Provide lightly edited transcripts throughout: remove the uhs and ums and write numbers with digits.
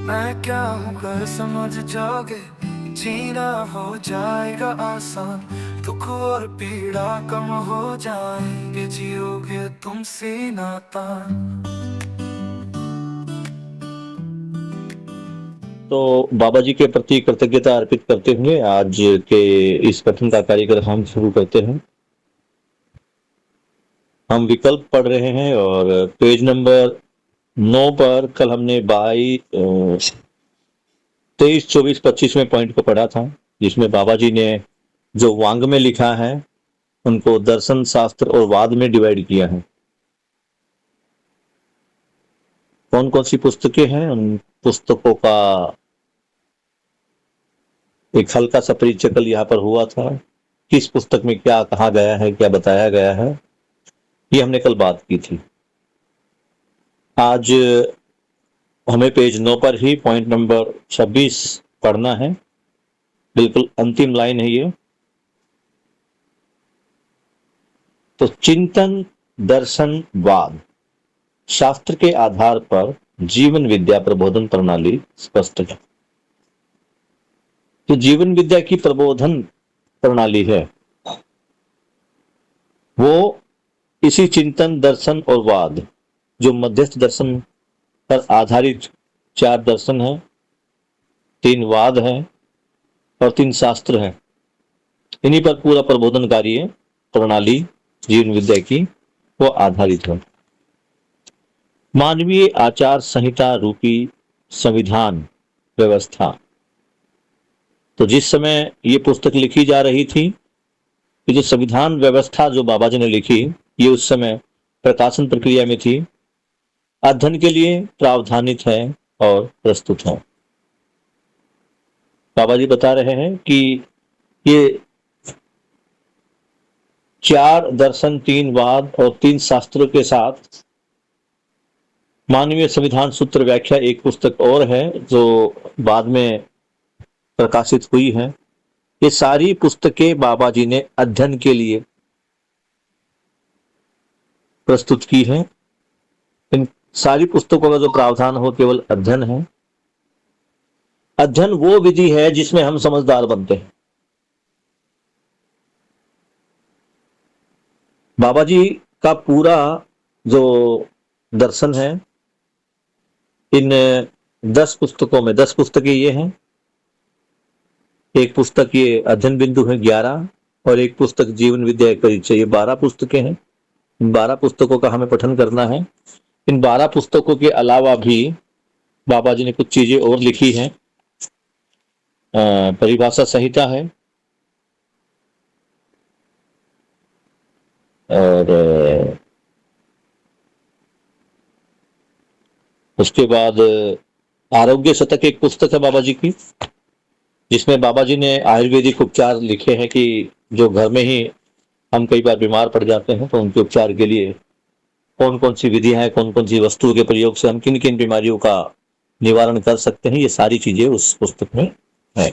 मैं क्या हूँ कर समझ जाओगे, जीना हो जाएगा आसान, दुख और पीड़ा कम हो जाएंगे, जियोगे तुम सीना तान। तो बाबा जी के प्रति कृतज्ञता अर्पित करते हुए आज के इस कथन का कार्यक्रम हम शुरू करते हैं। हम विकल्प पढ़ रहे हैं और पेज नंबर 9 पर कल हमने 23, 24, 25वें पॉइंट को पढ़ा था, जिसमें बाबा जी ने जो वांग में लिखा है उनको दर्शन, शास्त्र और वाद में डिवाइड किया है। कौन कौन सी पुस्तकें हैं, उन पुस्तकों का एक हल्का सा परिचय कल यहाँ पर हुआ था। किस पुस्तक में क्या कहा गया है, क्या बताया गया है, ये हमने कल बात की थी। आज हमें पेज 9 पर ही पॉइंट नंबर 26 पढ़ना है। बिल्कुल अंतिम लाइन है ये। तो चिंतन, दर्शन, वाद, शास्त्र के आधार पर जीवन विद्या प्रबोधन प्रणाली स्पष्ट है। तो जीवन विद्या की प्रबोधन प्रणाली है वो इसी चिंतन, दर्शन और वाद, जो मध्यस्थ दर्शन पर आधारित 4 दर्शन हैं, 3 वाद हैं और 3 शास्त्र हैं, इन्हीं पर पूरा प्रबोधन कार्य प्रणाली जीवन विद्या की वो आधारित है। मानवीय आचार संहिता रूपी संविधान व्यवस्था। तो जिस समय ये पुस्तक लिखी जा रही थी, ये जो संविधान व्यवस्था जो बाबा जी ने लिखी, ये उस समय प्रकाशन प्रक्रिया में थी, अध्ययन के लिए प्रावधानित है और प्रस्तुत है। बाबा जी बता रहे हैं कि ये 4 दर्शन, 3 वाद और 3 शास्त्रों के साथ मानवीय संविधान सूत्र व्याख्या एक पुस्तक और है जो बाद में प्रकाशित हुई है। ये सारी पुस्तकें बाबा जी ने अध्ययन के लिए प्रस्तुत की है। इन सारी पुस्तकों का जो प्रावधान हो केवल अध्ययन है। अध्ययन वो विधि है जिसमें हम समझदार बनते हैं। बाबा जी का पूरा जो दर्शन है, इन 10 पुस्तकों में 10 पुस्तकें ये हैं, एक पुस्तक ये अध्ययन बिंदु है 11 और एक पुस्तक जीवन विद्या परिचय, ये 12 पुस्तकें हैं। इन 12 पुस्तकों का हमें पठन करना है। इन 12 पुस्तकों के अलावा भी बाबा जी ने कुछ चीजें और लिखी हैं। परिभाषा संहिता है और उसके बाद आरोग्य शतक एक पुस्तक है बाबा जी की, जिसमें बाबा जी ने आयुर्वेदिक उपचार लिखे हैं कि जो घर में ही हम कई बार बीमार पड़ जाते हैं तो उनके उपचार के लिए कौन कौन सी विधियां हैं, कौन कौन सी वस्तुओं के प्रयोग से हम किन किन बीमारियों का निवारण कर सकते हैं, ये सारी चीजें उस पुस्तक में है।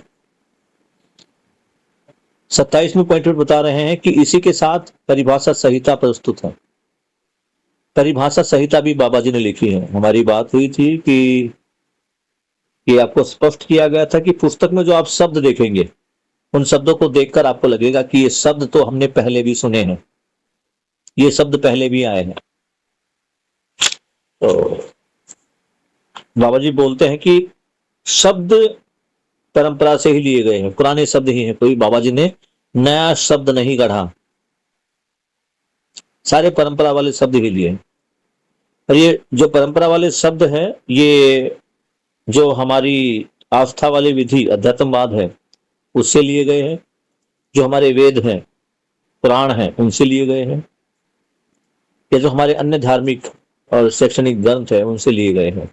27वें पॉइंट में बता रहे हैं कि इसी के साथ परिभाषा संहिता प्रस्तुत है। परिभाषा संहिता भी बाबा जी ने लिखी है। हमारी बात हुई थी कि ये आपको स्पष्ट किया गया था कि पुस्तक में जो आप शब्द देखेंगे, उन शब्दों को देखकर आपको लगेगा कि ये शब्द तो हमने पहले भी सुने हैं, ये शब्द पहले भी आए हैं। तो बाबा जी बोलते हैं कि शब्द परंपरा से ही लिए गए हैं, पुराने शब्द ही हैं, कोई बाबा जी ने नया शब्द नहीं गढ़ा, सारे परंपरा वाले शब्द ही लिए। और ये जो परंपरा वाले शब्द हैं, ये जो हमारी आस्था वाली विधि अध्यात्मवाद है उससे लिए गए हैं, जो हमारे वेद हैं, पुराण हैं, उनसे लिए गए हैं, या जो हमारे अन्य धार्मिक और शैक्षणिक ग्रंथ है उनसे लिए गए हैं।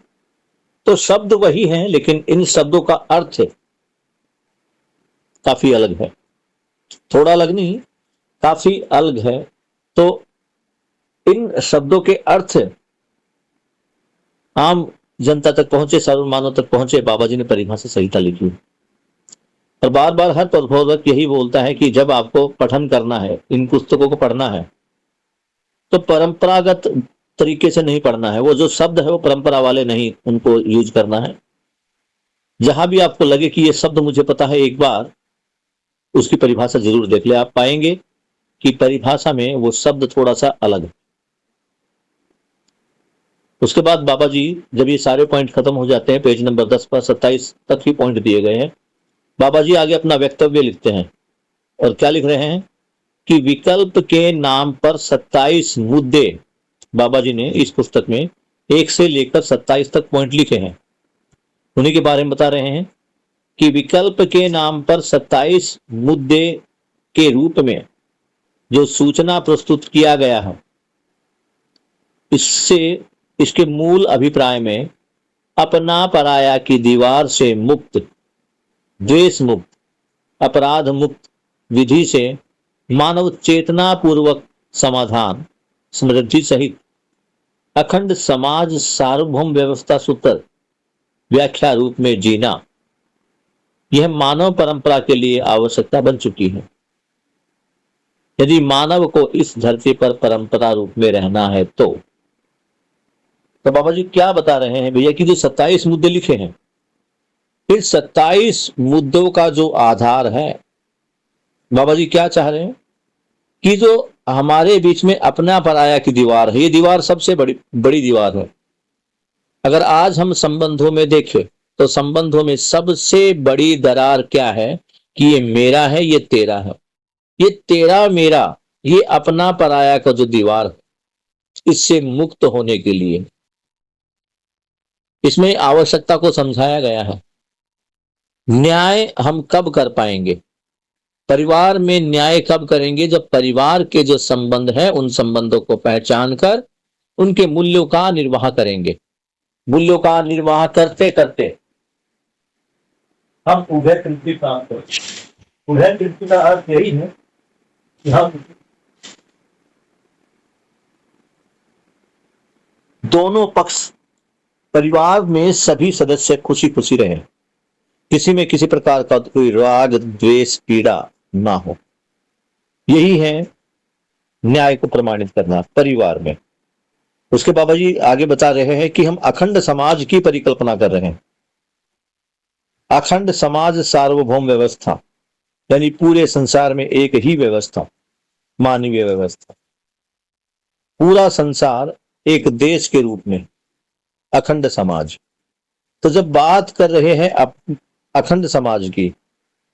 तो शब्द वही हैं, लेकिन इन शब्दों का अर्थ काफी अलग है, थोड़ा अलग नहीं, काफी अलग है। तो इन शब्दों के अर्थ आम जनता तक पहुंचे, सर्व मानव तक पहुंचे, बाबा जी ने परिभाषा संहिता लिखी। और बार बार हर प्रबोधक यही बोलता है कि जब आपको पठन करना है, इन पुस्तकों को पढ़ना है, तो परंपरागत तरीके से नहीं पढ़ना है। वो जो शब्द है वो परंपरा वाले नहीं उनको यूज करना है, जहां भी आपको लगे कि ये शब्द मुझे पता है, एक बार उसकी परिभाषा जरूर देख ले, आप पाएंगे कि परिभाषा में वो शब्द थोड़ा सा अलग है। उसके बाद बाबा जी जब ये सारे पॉइंट खत्म हो जाते हैं, पेज नंबर 10 पर 27 तक ही पॉइंट दिए गए हैं, बाबा जी आगे अपना वक्तव्य लिखते हैं और क्या लिख रहे हैं कि विकल्प के नाम पर 27 मुद्दे बाबा जी ने इस पुस्तक में 1 से लेकर 27 तक पॉइंट लिखे हैं। उन्हीं के बारे में बता रहे हैं कि विकल्प के नाम पर 27 मुद्दे के रूप में जो सूचना प्रस्तुत किया गया है, इसके मूल अभिप्राय में अपना पराया की दीवार से मुक्त, द्वेष मुक्त, अपराध मुक्त विधि से मानव चेतना पूर्वक समाधान समृद्धि सहित अखंड समाज सार्वभौम व्यवस्था सूत्र व्याख्या रूप में जीना, यह मानव परंपरा के लिए आवश्यकता बन चुकी है। यदि मानव को इस धरती पर परंपरा रूप में रहना है तो बाबा जी क्या बता रहे हैं भैया कि जो 27 मुद्दे लिखे हैं, इस 27 मुद्दों का जो आधार है, बाबा जी क्या चाह रहे हैं कि जो हमारे बीच में अपना पराया की दीवार है, ये दीवार सबसे बड़ी दीवार है। अगर आज हम संबंधों में देखें तो संबंधों में सबसे बड़ी दरार क्या है कि ये मेरा है, ये तेरा है, ये तेरा मेरा, ये अपना पराया का जो दीवार है, इससे मुक्त होने के लिए इसमें आवश्यकता को समझाया गया है। न्याय हम कब कर पाएंगे? परिवार में न्याय कब करेंगे? जब परिवार के जो संबंध है उन संबंधों को पहचान कर उनके मूल्यों का निर्वाह करेंगे। मूल्यों का निर्वाह करते करते हम उभय तृप्ति प्राप्त करेंगे। उभय तृप्ति का अर्थ यही है कि हम दोनों पक्ष, परिवार में सभी सदस्य खुशी खुशी रहे, किसी में किसी प्रकार का कोई राग द्वेष पीड़ा ना हो। यही है न्याय को प्रमाणित करना परिवार में। उसके बाबा जी आगे बता रहे हैं कि हम अखंड समाज की परिकल्पना कर रहे हैं। अखंड समाज सार्वभौम व्यवस्था, यानी पूरे संसार में एक ही व्यवस्था, मानवीय व्यवस्था, पूरा संसार एक देश के रूप में, अखंड समाज। तो जब बात कर रहे हैं अखंड समाज की,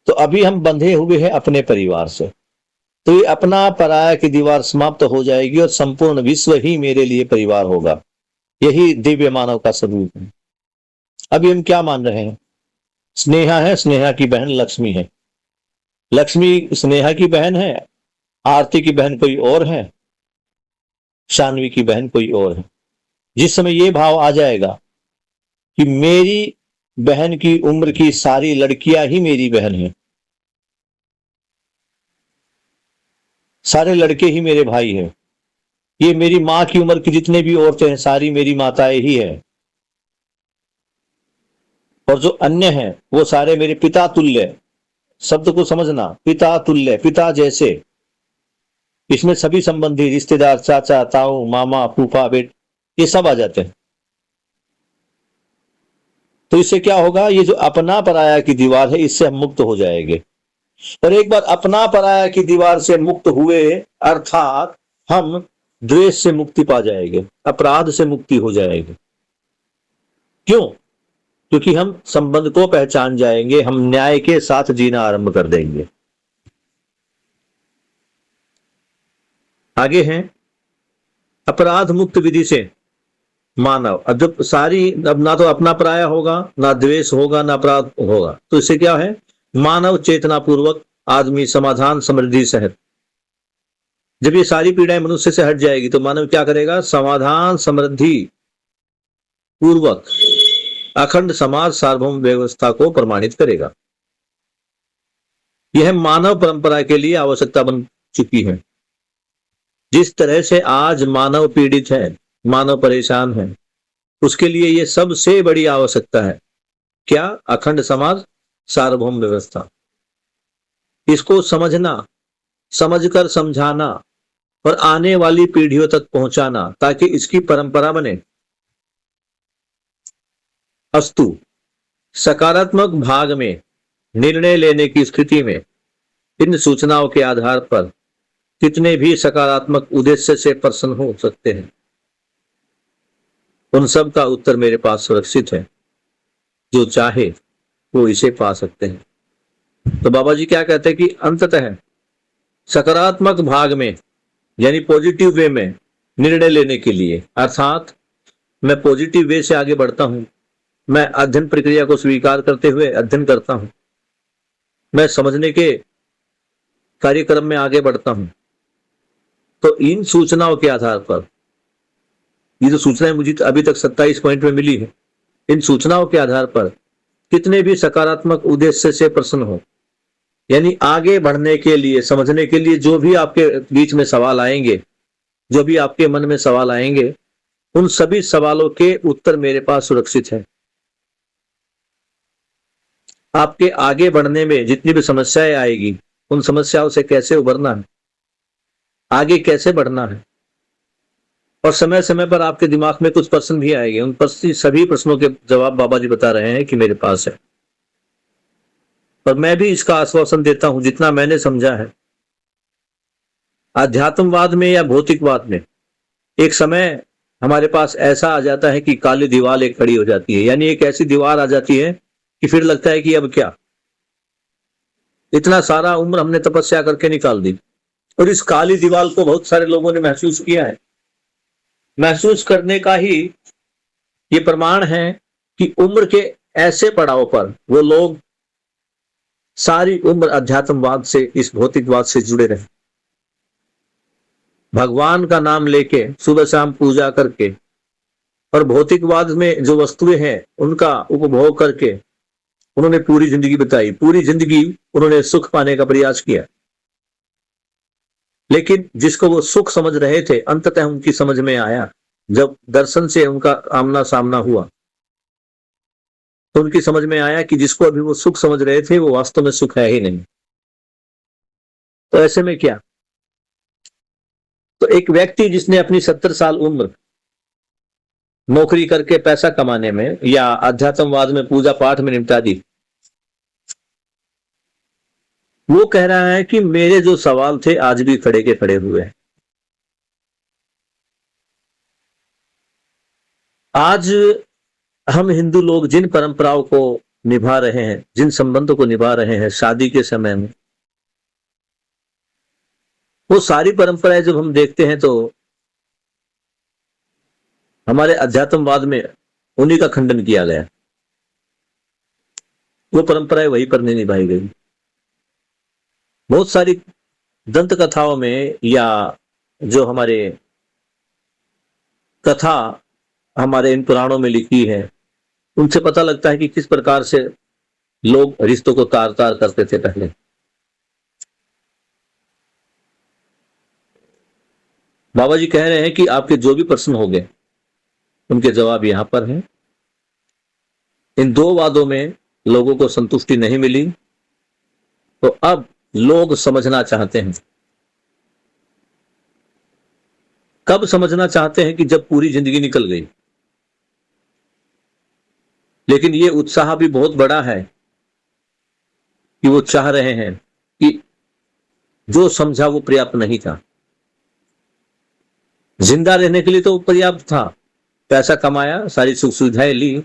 तो अभी हम बंधे हुए हैं अपने परिवार से, तो ये अपना पराया की दीवार समाप्त हो जाएगी और संपूर्ण विश्व ही मेरे लिए परिवार होगा। यही दिव्य मानव का स्वरूप है। अभी हम क्या मान रहे हैं? स्नेहा है, स्नेहा की बहन लक्ष्मी है, लक्ष्मी स्नेहा की बहन है, आरती की बहन कोई और है, शान्वी की बहन कोई और है। जिस समय ये भाव आ जाएगा कि मेरी बहन की उम्र की सारी लड़कियां ही मेरी बहन हैं, सारे लड़के ही मेरे भाई हैं, ये मेरी मां की उम्र की जितने भी औरतें हैं सारी मेरी माताएं ही हैं, और जो अन्य हैं वो सारे मेरे पिता तुल्य। शब्द को समझना, पिता तुल्य, पिता जैसे। इसमें सभी संबंधी रिश्तेदार, चाचा, ताऊ, मामा, फूफा, बेट, ये सब आ जाते हैं। तो इससे क्या होगा? ये जो अपना पराया की दीवार है, इससे हम मुक्त हो जाएंगे। और एक बार अपना पराया की दीवार से मुक्त हुए, अर्थात हम द्वेष से मुक्ति पा जाएंगे, अपराध से मुक्ति हो जाएगी। क्यों? क्योंकि हम संबंध को पहचान जाएंगे, हम न्याय के साथ जीना आरंभ कर देंगे। आगे हैं अपराध मुक्त विधि से मानव। अब जब अब ना तो अपना पराया होगा, ना द्वेष होगा, ना अपराध होगा, तो इससे क्या है? मानव चेतना पूर्वक आदमी समाधान समृद्धि सहित। जब ये सारी पीड़ाएं मनुष्य से हट जाएगी तो मानव क्या करेगा? समाधान समृद्धि पूर्वक अखंड समाज सार्वभौम व्यवस्था को प्रमाणित करेगा। यह मानव परंपरा के लिए आवश्यकता बन चुकी है। जिस तरह से आज मानव पीड़ित है, मानव परेशान है, उसके लिए यह सबसे बड़ी आवश्यकता है। क्या? अखंड समाज सार्वभौम व्यवस्था। इसको समझना, समझकर समझाना और आने वाली पीढ़ियों तक पहुंचाना ताकि इसकी परंपरा बने। अस्तु सकारात्मक भाग में निर्णय लेने की स्थिति में इन सूचनाओं के आधार पर कितने भी सकारात्मक उद्देश्य से प्रसन्न हो सकते हैं। उन सब का उत्तर मेरे पास सुरक्षित है। जो चाहे वो इसे पा सकते हैं। तो बाबा जी क्या कहते हैं कि अंततः सकारात्मक भाग में यानी पॉजिटिव वे में निर्णय लेने के लिए, अर्थात मैं पॉजिटिव वे से आगे बढ़ता हूं, मैं अध्ययन प्रक्रिया को स्वीकार करते हुए अध्ययन करता हूं, मैं समझने के कार्यक्रम में आगे बढ़ता हूं, तो इन सूचनाओं के आधार पर, ये जो सूचनाएं मुझे अभी तक 27 पॉइंट में मिली है, इन सूचनाओं के आधार पर कितने भी सकारात्मक उद्देश्य से प्रसन्न हो, यानी आगे बढ़ने के लिए, समझने के लिए जो भी आपके बीच में सवाल आएंगे, जो भी आपके मन में सवाल आएंगे, उन सभी सवालों के उत्तर मेरे पास सुरक्षित है। आपके आगे बढ़ने में जितनी भी समस्याएं आएगी, उन समस्याओं से कैसे उभरना है, आगे कैसे बढ़ना है, और समय समय पर आपके दिमाग में कुछ प्रश्न भी आएंगे, उन सभी प्रश्नों के जवाब बाबा जी बता रहे हैं कि मेरे पास है। और मैं भी इसका आश्वासन देता हूं, जितना मैंने समझा है, अध्यात्मवाद में या भौतिकवाद में एक समय हमारे पास ऐसा आ जाता है कि काली दीवार एक खड़ी हो जाती है, यानी एक ऐसी दीवार आ जाती है कि फिर लगता है कि अब क्या, इतना सारा उम्र हमने तपस्या करके निकाल दी। और इस काली दीवार को बहुत सारे लोगों ने महसूस किया है। महसूस करने का ही ये प्रमाण है कि उम्र के ऐसे पड़ाव पर वो लोग सारी उम्र अध्यात्मवाद से, इस भौतिकवाद से जुड़े रहे, भगवान का नाम लेके सुबह शाम पूजा करके और भौतिकवाद में जो वस्तुएं हैं उनका उपभोग करके उन्होंने पूरी जिंदगी बिताई। पूरी जिंदगी उन्होंने सुख पाने का प्रयास किया, लेकिन जिसको वो सुख समझ रहे थे, अंततः उनकी समझ में आया, जब दर्शन से उनका आमना सामना हुआ, तो उनकी समझ में आया कि जिसको अभी वो सुख समझ रहे थे वो वास्तव में सुख है ही नहीं। तो ऐसे में क्या, तो एक व्यक्ति जिसने अपनी 70 साल उम्र नौकरी करके पैसा कमाने में या अध्यात्मवाद में पूजा पाठ में निपटा दी, वो कह रहा है कि मेरे जो सवाल थे आज भी खड़े के खड़े हुए हैं। आज हम हिंदू लोग जिन परंपराओं को निभा रहे हैं, जिन संबंधों को निभा रहे हैं शादी के समय में, वो सारी परंपराएं जब हम देखते हैं तो हमारे अध्यात्मवाद में उन्हीं का खंडन किया गया। वो परंपराएं वहीं पर नहीं निभाई गई। बहुत सारी दंत कथाओं में या जो हमारे कथा हमारे इन पुराणों में लिखी है, उनसे पता लगता है कि किस प्रकार से लोग रिश्तों को तार तार करते थे पहले। बाबा जी कह रहे हैं कि आपके जो भी प्रश्न हो गए उनके जवाब यहां पर हैं। इन दो वादों में लोगों को संतुष्टि नहीं मिली, तो अब लोग समझना चाहते हैं। कब समझना चाहते हैं? कि जब पूरी जिंदगी निकल गई। लेकिन ये उत्साह भी बहुत बड़ा है कि वो चाह रहे हैं कि जो समझा वो पर्याप्त नहीं था। जिंदा रहने के लिए तो पर्याप्त था, पैसा कमाया, सारी सुख सुविधाएं ली,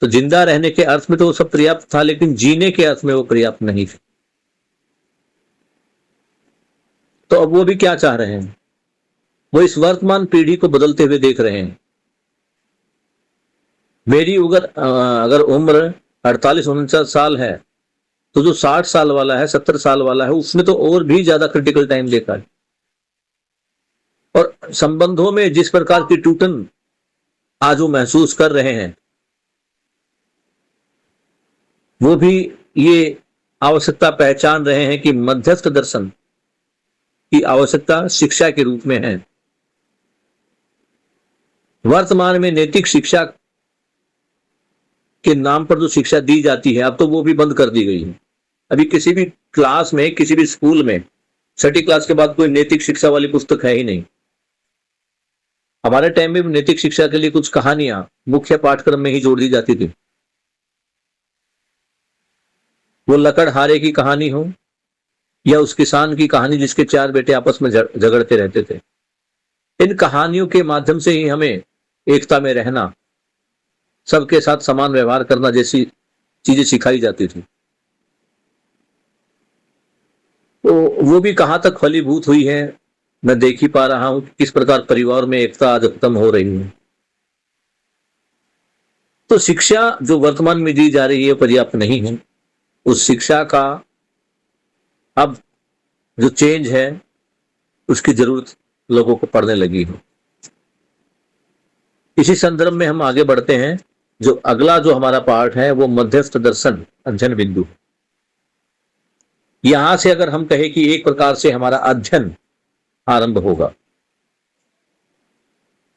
तो जिंदा रहने के अर्थ में तो वो सब पर्याप्त था, लेकिन जीने के अर्थ में वो पर्याप्त नहीं था। तो अब वो भी क्या चाह रहे हैं? वो इस वर्तमान पीढ़ी को बदलते हुए देख रहे हैं। मेरी अगर उम्र 48-49 साल है, तो जो 60 साल वाला है, 70 साल वाला है, उसमें तो और भी ज्यादा क्रिटिकल टाइम देखा है। और संबंधों में जिस प्रकार की टूटन आज वो महसूस कर रहे हैं, वो भी ये आवश्यकता पहचान रहे हैं कि मध्यस्थ दर्शन की आवश्यकता शिक्षा के रूप में है। वर्तमान में नैतिक शिक्षा के नाम पर जो शिक्षा दी जाती है, अब तो वो भी बंद कर दी गई है। अभी किसी भी क्लास में, किसी भी स्कूल में 6ठी क्लास के बाद कोई नैतिक शिक्षा वाली पुस्तक है ही नहीं। हमारे टाइम में नैतिक शिक्षा के लिए कुछ कहानियां मुख्य पाठ्यक्रम में ही जोड़ दी जाती थी। वो लकड़हारे की कहानी हो या उस किसान की कहानी जिसके 4 बेटे आपस में झगड़ते रहते थे, इन कहानियों के माध्यम से ही हमें एकता में रहना, सबके साथ समान व्यवहार करना जैसी चीजें सिखाई जाती थी। तो वो भी कहां तक फलीभूत हुई है, मैं देख ही पा रहा हूं कि किस प्रकार परिवार में एकता आज खत्म हो रही है। तो शिक्षा जो वर्तमान में दी जा रही है पर्याप्त नहीं है। उस शिक्षा का अब जो चेंज है उसकी जरूरत लोगों को पड़ने लगी है। इसी संदर्भ में हम आगे बढ़ते हैं। जो अगला जो हमारा पार्ट है वो मध्यस्थ दर्शन अध्ययन बिंदु। यहां से अगर हम कहें कि एक प्रकार से हमारा अध्ययन आरंभ होगा,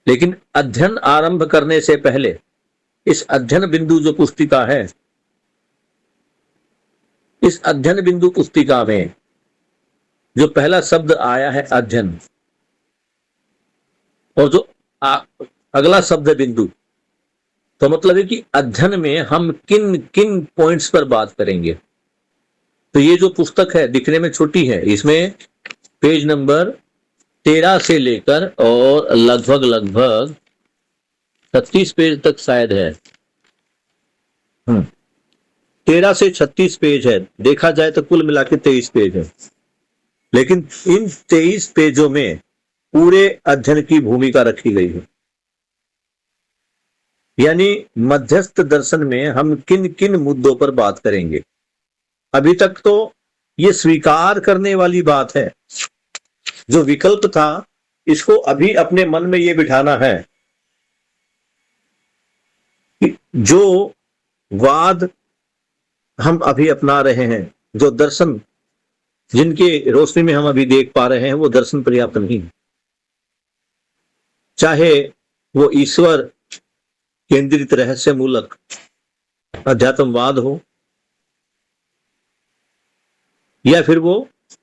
लेकिन अध्ययन आरंभ करने से पहले इस अध्ययन बिंदु जो पुस्तिका है, इस अध्ययन बिंदु पुस्तिका में जो पहला शब्द आया है अध्ययन, और जो अगला शब्द है बिंदु, तो मतलब है कि अध्ययन में हम किन किन पॉइंट्स पर बात करेंगे। तो ये जो पुस्तक है दिखने में छोटी है, इसमें पेज नंबर 13 से लेकर और लगभग 36 पेज तक शायद है। 13 से 36 पेज है, देखा जाए तो कुल मिला के 23 पेज है। लेकिन इन 23 पेजों में पूरे अध्ययन की भूमिका रखी गई है। यानी मध्यस्थ दर्शन में हम किन किन मुद्दों पर बात करेंगे। अभी तक तो ये स्वीकार करने वाली बात है, जो विकल्प था इसको अभी अपने मन में ये बिठाना है कि जो वाद हम अभी अपना रहे हैं, जो दर्शन जिनके रोशनी में हम अभी देख पा रहे हैं, वो दर्शन पर्याप्त नहीं है। चाहे वो ईश्वर केंद्रित रहस्य मूलक अध्यात्मवाद हो या फिर वो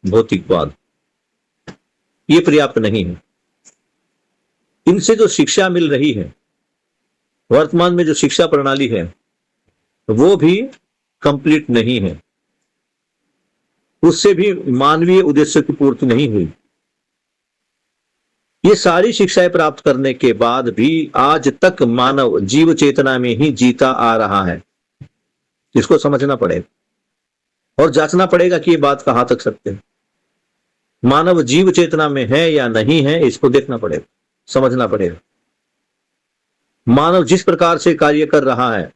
भौतिकवाद, ये पर्याप्त नहीं है। इनसे जो शिक्षा मिल रही है, वर्तमान में जो शिक्षा प्रणाली है, वो भी कंप्लीट नहीं है। उससे भी मानवीय उद्देश्य की पूर्ति नहीं हुई। ये सारी शिक्षाएं प्राप्त करने के बाद भी आज तक मानव जीव चेतना में ही जीता आ रहा है। इसको समझना पड़ेगा और जांचना पड़ेगा कि ये बात कहां तक सत्य है। मानव जीव चेतना में है या नहीं है, इसको देखना पड़ेगा, समझना पड़ेगा। मानव जिस प्रकार से कार्य कर रहा है,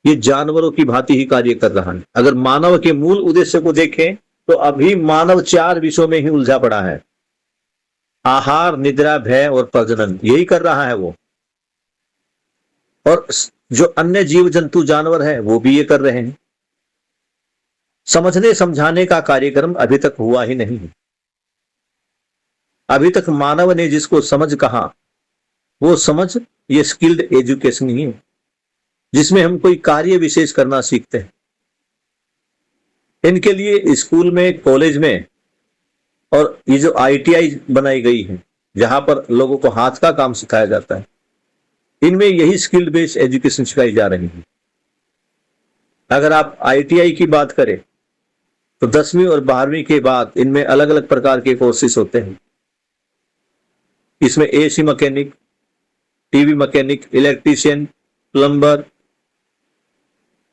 ये जानवरों की भांति ही कार्य कर रहा है। अगर मानव के मूल उद्देश्य को देखें तो अभी मानव 4 विषयों में ही उलझा पड़ा है। आहार, निद्रा, भय और प्रजनन, यही कर रहा है वो। और जो अन्य जीव जंतु जानवर है वो भी ये कर रहे हैं। समझने समझाने का कार्यक्रम अभी तक हुआ ही नहीं है। अभी तक मानव ने जिसको समझ कहा, वो समझ ये स्किल्ड एजुकेशन ही है, जिसमें हम कोई कार्य विशेष करना सीखते हैं। इनके लिए स्कूल में, कॉलेज में और ये जो ITI बनाई गई है, जहां पर लोगों को हाथ का काम सिखाया जाता है, इनमें यही स्किल्ड बेस्ड एजुकेशन सिखाई जा रही है। अगर आप ITI की बात करें तो 10वीं और 12वीं के बाद इनमें अलग अलग प्रकार के कोर्सेज होते हैं। इसमें AC mechanic, TV mechanic, electrician, plumber,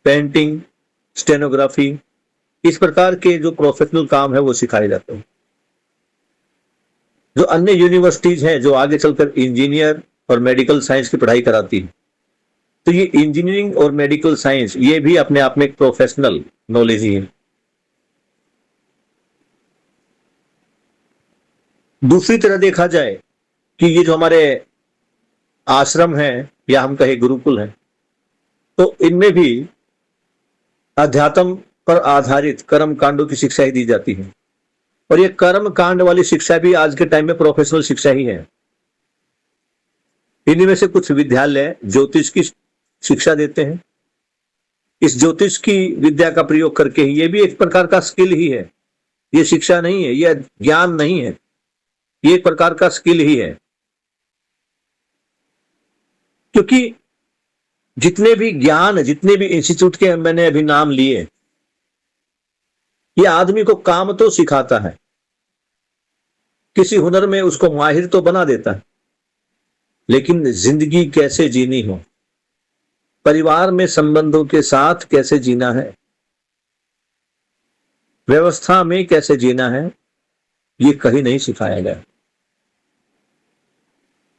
painting, stenography, इस प्रकार के जो प्रोफेशनल काम है वो सिखाए जाते हैं। जो अन्य यूनिवर्सिटीज हैं जो आगे चलकर इंजीनियर और मेडिकल साइंस की पढ़ाई कराती है, तो ये इंजीनियरिंग और मेडिकल साइंस ये भी अपने आप में एक प्रोफेशनल नॉलेज ही है। दूसरी तरह देखा जाए कि ये जो हमारे आश्रम हैं या हम कहे गुरुकुल हैं, तो इनमें भी अध्यात्म पर आधारित कर्म कांडों की शिक्षा ही दी जाती है। और ये कर्म कांड वाली शिक्षा भी आज के टाइम में प्रोफेशनल शिक्षा ही है। इनमें से कुछ विद्यालय ज्योतिष की शिक्षा देते हैं। इस ज्योतिष की विद्या का प्रयोग करके ही, ये भी एक प्रकार का स्किल ही है। ये शिक्षा नहीं है, ये ज्ञान नहीं है, ये एक प्रकार का स्किल ही है। क्योंकि जितने भी ज्ञान, जितने भी इंस्टीट्यूट के मैंने अभी नाम लिए, ये आदमी को काम तो सिखाता है, किसी हुनर में उसको माहिर तो बना देता है, लेकिन जिंदगी कैसे जीनी हो, परिवार में संबंधों के साथ कैसे जीना है, व्यवस्था में कैसे जीना है, ये कहीं नहीं सिखाया गया।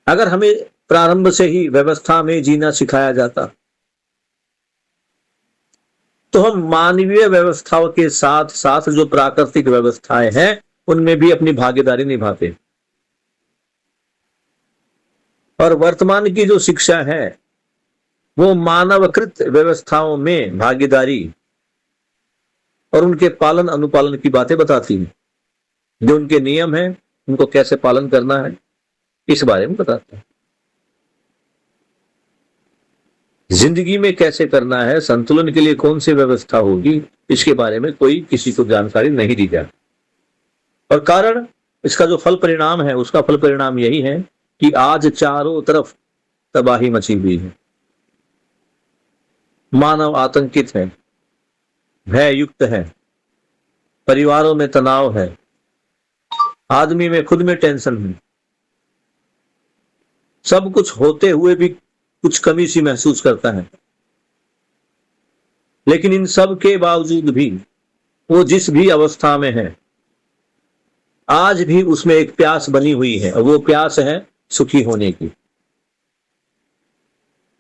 अगर हमें प्रारंभ से ही व्यवस्था में जीना सिखाया जाता तो हम मानवीय व्यवस्थाओं के साथ साथ जो प्राकृतिक व्यवस्थाएं हैं उनमें भी अपनी भागीदारी निभाते। और वर्तमान की जो शिक्षा है वो मानवकृत व्यवस्थाओं में भागीदारी और उनके पालन अनुपालन की बातें बताती है। जो उनके नियम हैं उनको कैसे पालन करना है इस बारे में बताता है। जिंदगी में कैसे करना है, संतुलन के लिए कौन सी व्यवस्था होगी, इसके बारे में कोई किसी को जानकारी नहीं दी जाती। और कारण इसका जो फल परिणाम है उसका फल परिणाम यही है कि आज चारों तरफ तबाही मची हुई है, मानव आतंकित है, भय युक्त है, परिवारों में तनाव है, आदमी में खुद में टेंशन है, सब कुछ होते हुए भी कुछ कमी सी महसूस करता है। लेकिन इन सब के बावजूद भी वो जिस भी अवस्था में है आज भी उसमें एक प्यास बनी हुई है, और वो प्यास है सुखी होने की,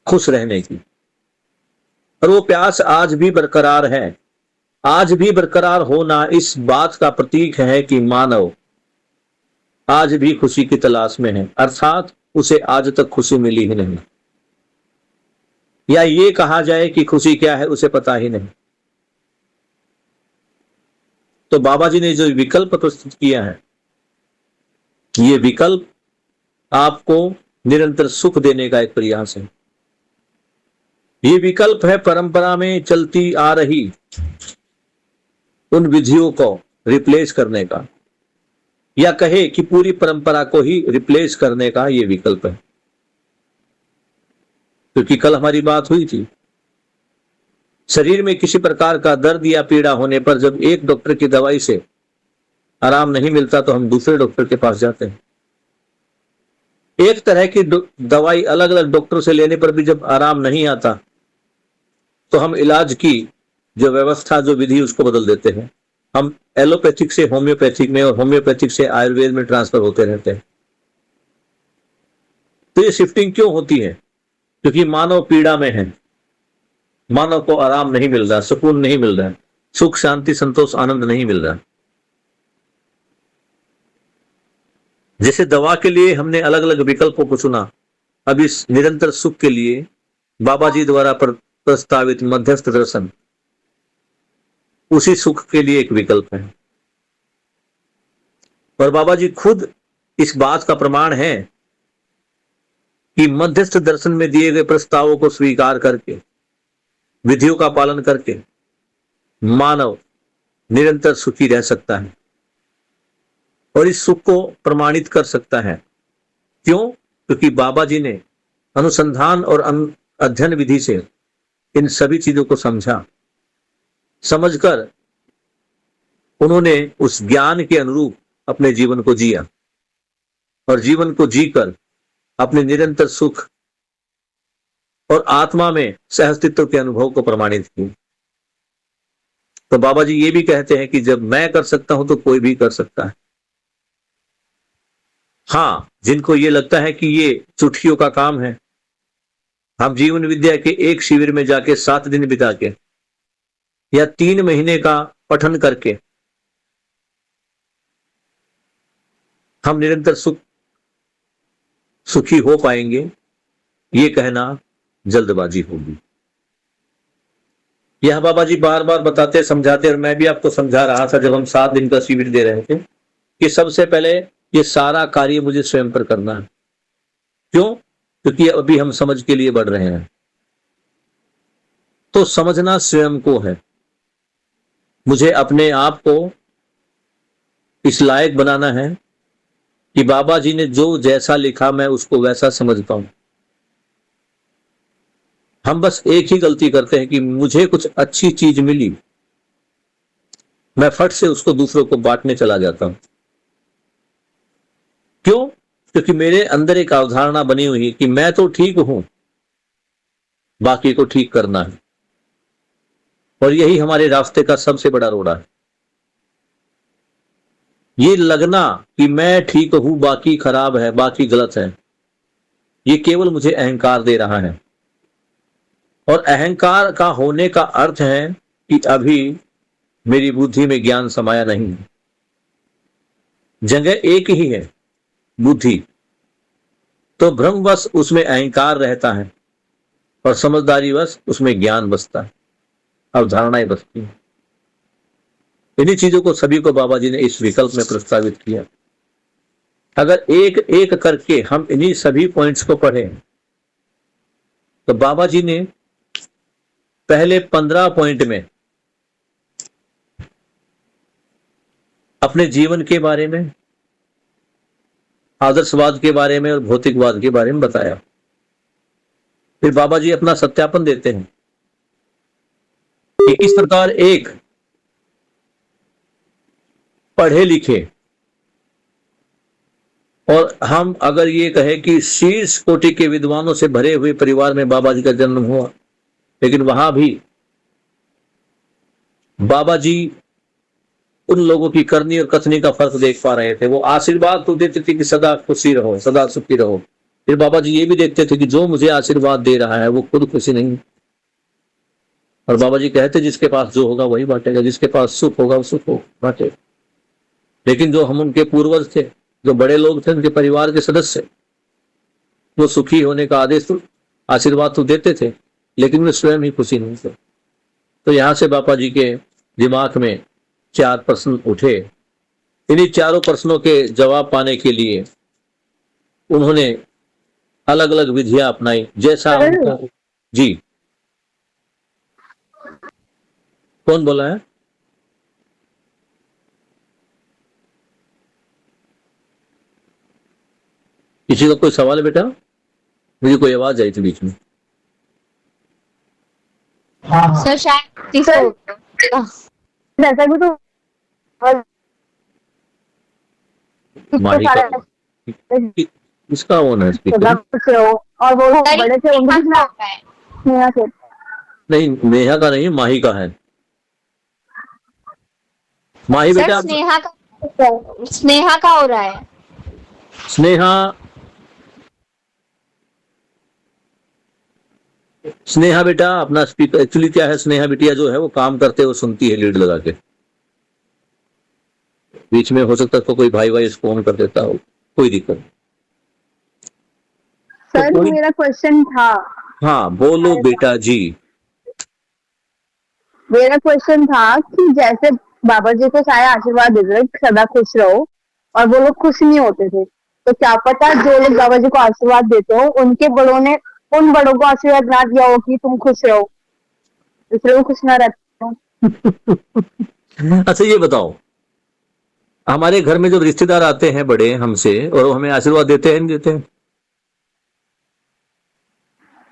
खुश रहने की। और वो प्यास आज भी बरकरार है। आज भी बरकरार होना इस बात का प्रतीक है कि मानव आज भी खुशी की तलाश में है, अर्थात उसे आज तक खुशी मिली ही नहीं, या ये कहा जाए कि खुशी क्या है उसे पता ही नहीं। तो बाबा जी ने जो विकल्प प्रस्तुत किया है, ये विकल्प आपको निरंतर सुख देने का एक प्रयास है। ये विकल्प है परंपरा में चलती आ रही उन विधियों को रिप्लेस करने का, या कहे कि पूरी परंपरा को ही रिप्लेस करने का ये विकल्प है। क्योंकि कल हमारी बात हुई थी, शरीर में किसी प्रकार का दर्द या पीड़ा होने पर जब एक डॉक्टर की दवाई से आराम नहीं मिलता तो हम दूसरे डॉक्टर के पास जाते हैं। एक तरह की दवाई अलग अलग डॉक्टर से लेने पर भी जब आराम नहीं आता तो हम इलाज की जो व्यवस्था, जो विधि, उसको बदल देते हैं। हम एलोपैथिक से होम्योपैथिक में और होम्योपैथिक से आयुर्वेद में ट्रांसफर होते रहते हैं। तो ये शिफ्टिंग क्यों होती है? क्योंकि मानव पीड़ा में है, मानव को आराम नहीं मिल रहा, सुकून नहीं मिल रहा, सुख शांति संतोष आनंद नहीं मिल रहा। जैसे दवा के लिए हमने अलग अलग विकल्पों को चुना, अब इस निरंतर सुख के लिए बाबा जी द्वारा प्रस्तावित मध्यस्थ दर्शन उसी सुख के लिए एक विकल्प है। और बाबा जी खुद इस बात का प्रमाण है कि मध्यस्थ दर्शन में दिए गए प्रस्तावों को स्वीकार करके, विधियों का पालन करके मानव निरंतर सुखी रह सकता है और इस सुख को प्रमाणित कर सकता है। क्यों? क्योंकि बाबा जी ने अनुसंधान और अध्ययन विधि से इन सभी चीजों को समझा, समझकर उन्होंने उस ज्ञान के अनुरूप अपने जीवन को जिया और जीवन को जीकर अपने निरंतर सुख और आत्मा में सहअस्तित्व के अनुभव को प्रमाणित किया। तो बाबा जी ये भी कहते हैं कि जब मैं कर सकता हूं तो कोई भी कर सकता है। हां, जिनको ये लगता है कि ये चुटकियों का काम है, हम जीवन विद्या के एक शिविर में जाके 7 दिन बिता के या 3 महीने का पठन करके हम निरंतर सुखी हो पाएंगे, ये कहना जल्दबाजी होगी। यह बाबा जी बार बार बताते समझाते, और मैं भी आपको समझा रहा था जब हम 7 दिन का शिविर दे रहे थे, कि सबसे पहले ये सारा कार्य मुझे स्वयं पर करना है। क्यों? क्योंकि अभी हम समझ के लिए बढ़ रहे हैं। तो समझना स्वयं को है। मुझे अपने आप को इस लायक बनाना है कि बाबा जी ने जो जैसा लिखा मैं उसको वैसा समझता हूं। हम बस एक ही गलती करते हैं कि मुझे कुछ अच्छी चीज मिली, मैं फट से उसको दूसरों को बांटने चला जाता हूं। क्यों? क्योंकि मेरे अंदर एक अवधारणा बनी हुई है कि मैं तो ठीक हूं, बाकी को ठीक करना है। और यही हमारे रास्ते का सबसे बड़ा रोड़ा है। ये लगना कि मैं ठीक हूं, बाकी खराब है, बाकी गलत है, ये केवल मुझे अहंकार दे रहा है। और अहंकार का होने का अर्थ है कि अभी मेरी बुद्धि में ज्ञान समाया नहीं है। जगह एक ही है, बुद्धि, तो भ्रमवश उसमें अहंकार रहता है और समझदारीवश उसमें ज्ञान बसता है, अवधारणाएं बसती हैं। इन्हीं चीजों को सभी को बाबा जी ने इस विकल्प में प्रस्तावित किया। अगर एक एक करके हम इन्हीं सभी पॉइंट्स को पढ़ें तो बाबा जी ने पहले 15 पॉइंट में अपने जीवन के बारे में, आदर्शवाद के बारे में और भौतिकवाद के बारे में बताया। फिर बाबा जी अपना सत्यापन देते हैं कि इस प्रकार एक पढ़े लिखे, और हम अगर ये कहें कि शीर्ष कोटि के विद्वानों से भरे हुए परिवार में बाबा जी का जन्म हुआ, लेकिन वहां भी बाबा जी उन लोगों की करनी और कथनी का फर्क देख पा रहे थे। वो आशीर्वाद तो देते थे कि सदा खुशी रहो, सदा सुखी रहो। फिर बाबा जी ये भी देखते थे कि जो मुझे आशीर्वाद दे रहा है वो खुद खुशी नहीं। और बाबा जी कहते जिसके पास जो होगा वही बांटेगा, जिसके पास सुख होगा वो सुख हो बांटेगा। लेकिन जो हम उनके पूर्वज थे, जो बड़े लोग थे, उनके परिवार के सदस्य, वो सुखी होने का आदेश तो, आशीर्वाद तो देते थे, लेकिन वे स्वयं ही खुशी नहीं थे। तो यहां से बाबा जी के दिमाग में 4 प्रश्न उठे। इन्हीं चारों प्रश्नों के जवाब पाने के लिए उन्होंने अलग अलग विधियां अपनाई, जैसा उनका। जी, कौन बोला है? किसी का कोई सवाल है बेटा? मुझे कोई आवाज आई थी बीच में। सर शायद जैसा भी तो माही का किसका ओन है स्पीकर? और वो बड़े से उनको नेहा से नहीं, नेहा का नहीं, माही का है। माही बेटा, स्नेहा का हो रहा है। स्नेहा बेटा अपना स्पीकर, एक्चुअली क्या है, स्नेहा बिटिया जो है वो काम करते वो सुनती है लीड लगा के। बीच में हो सकता है तो कोई भाई इसको ऑन कर देता हो, कोई दिक्कत नहीं। सर तो मेरा क्वेश्चन था। हाँ बोलो बेटा जी। मेरा क्वेश्चन था कि जैसे बाबा जी को सारे आशीर्वाद दे रहे सदा खुश रहो, और वो लोग खुश नहीं होते थे, तो क्या पता जो लोग बाबा जी को आशीर्वाद देते हो उनके बड़ों ने उन बड़ों को आशीर्वाद ना दिया हो कि तुम खुश रहो, इसलिए वो खुश ना रहते हो। अच्छा ये बताओ, हमारे घर में जब रिश्तेदार आते हैं बड़े हमसे, और वो हमें आशीर्वाद देते हैं नहीं देते हैं?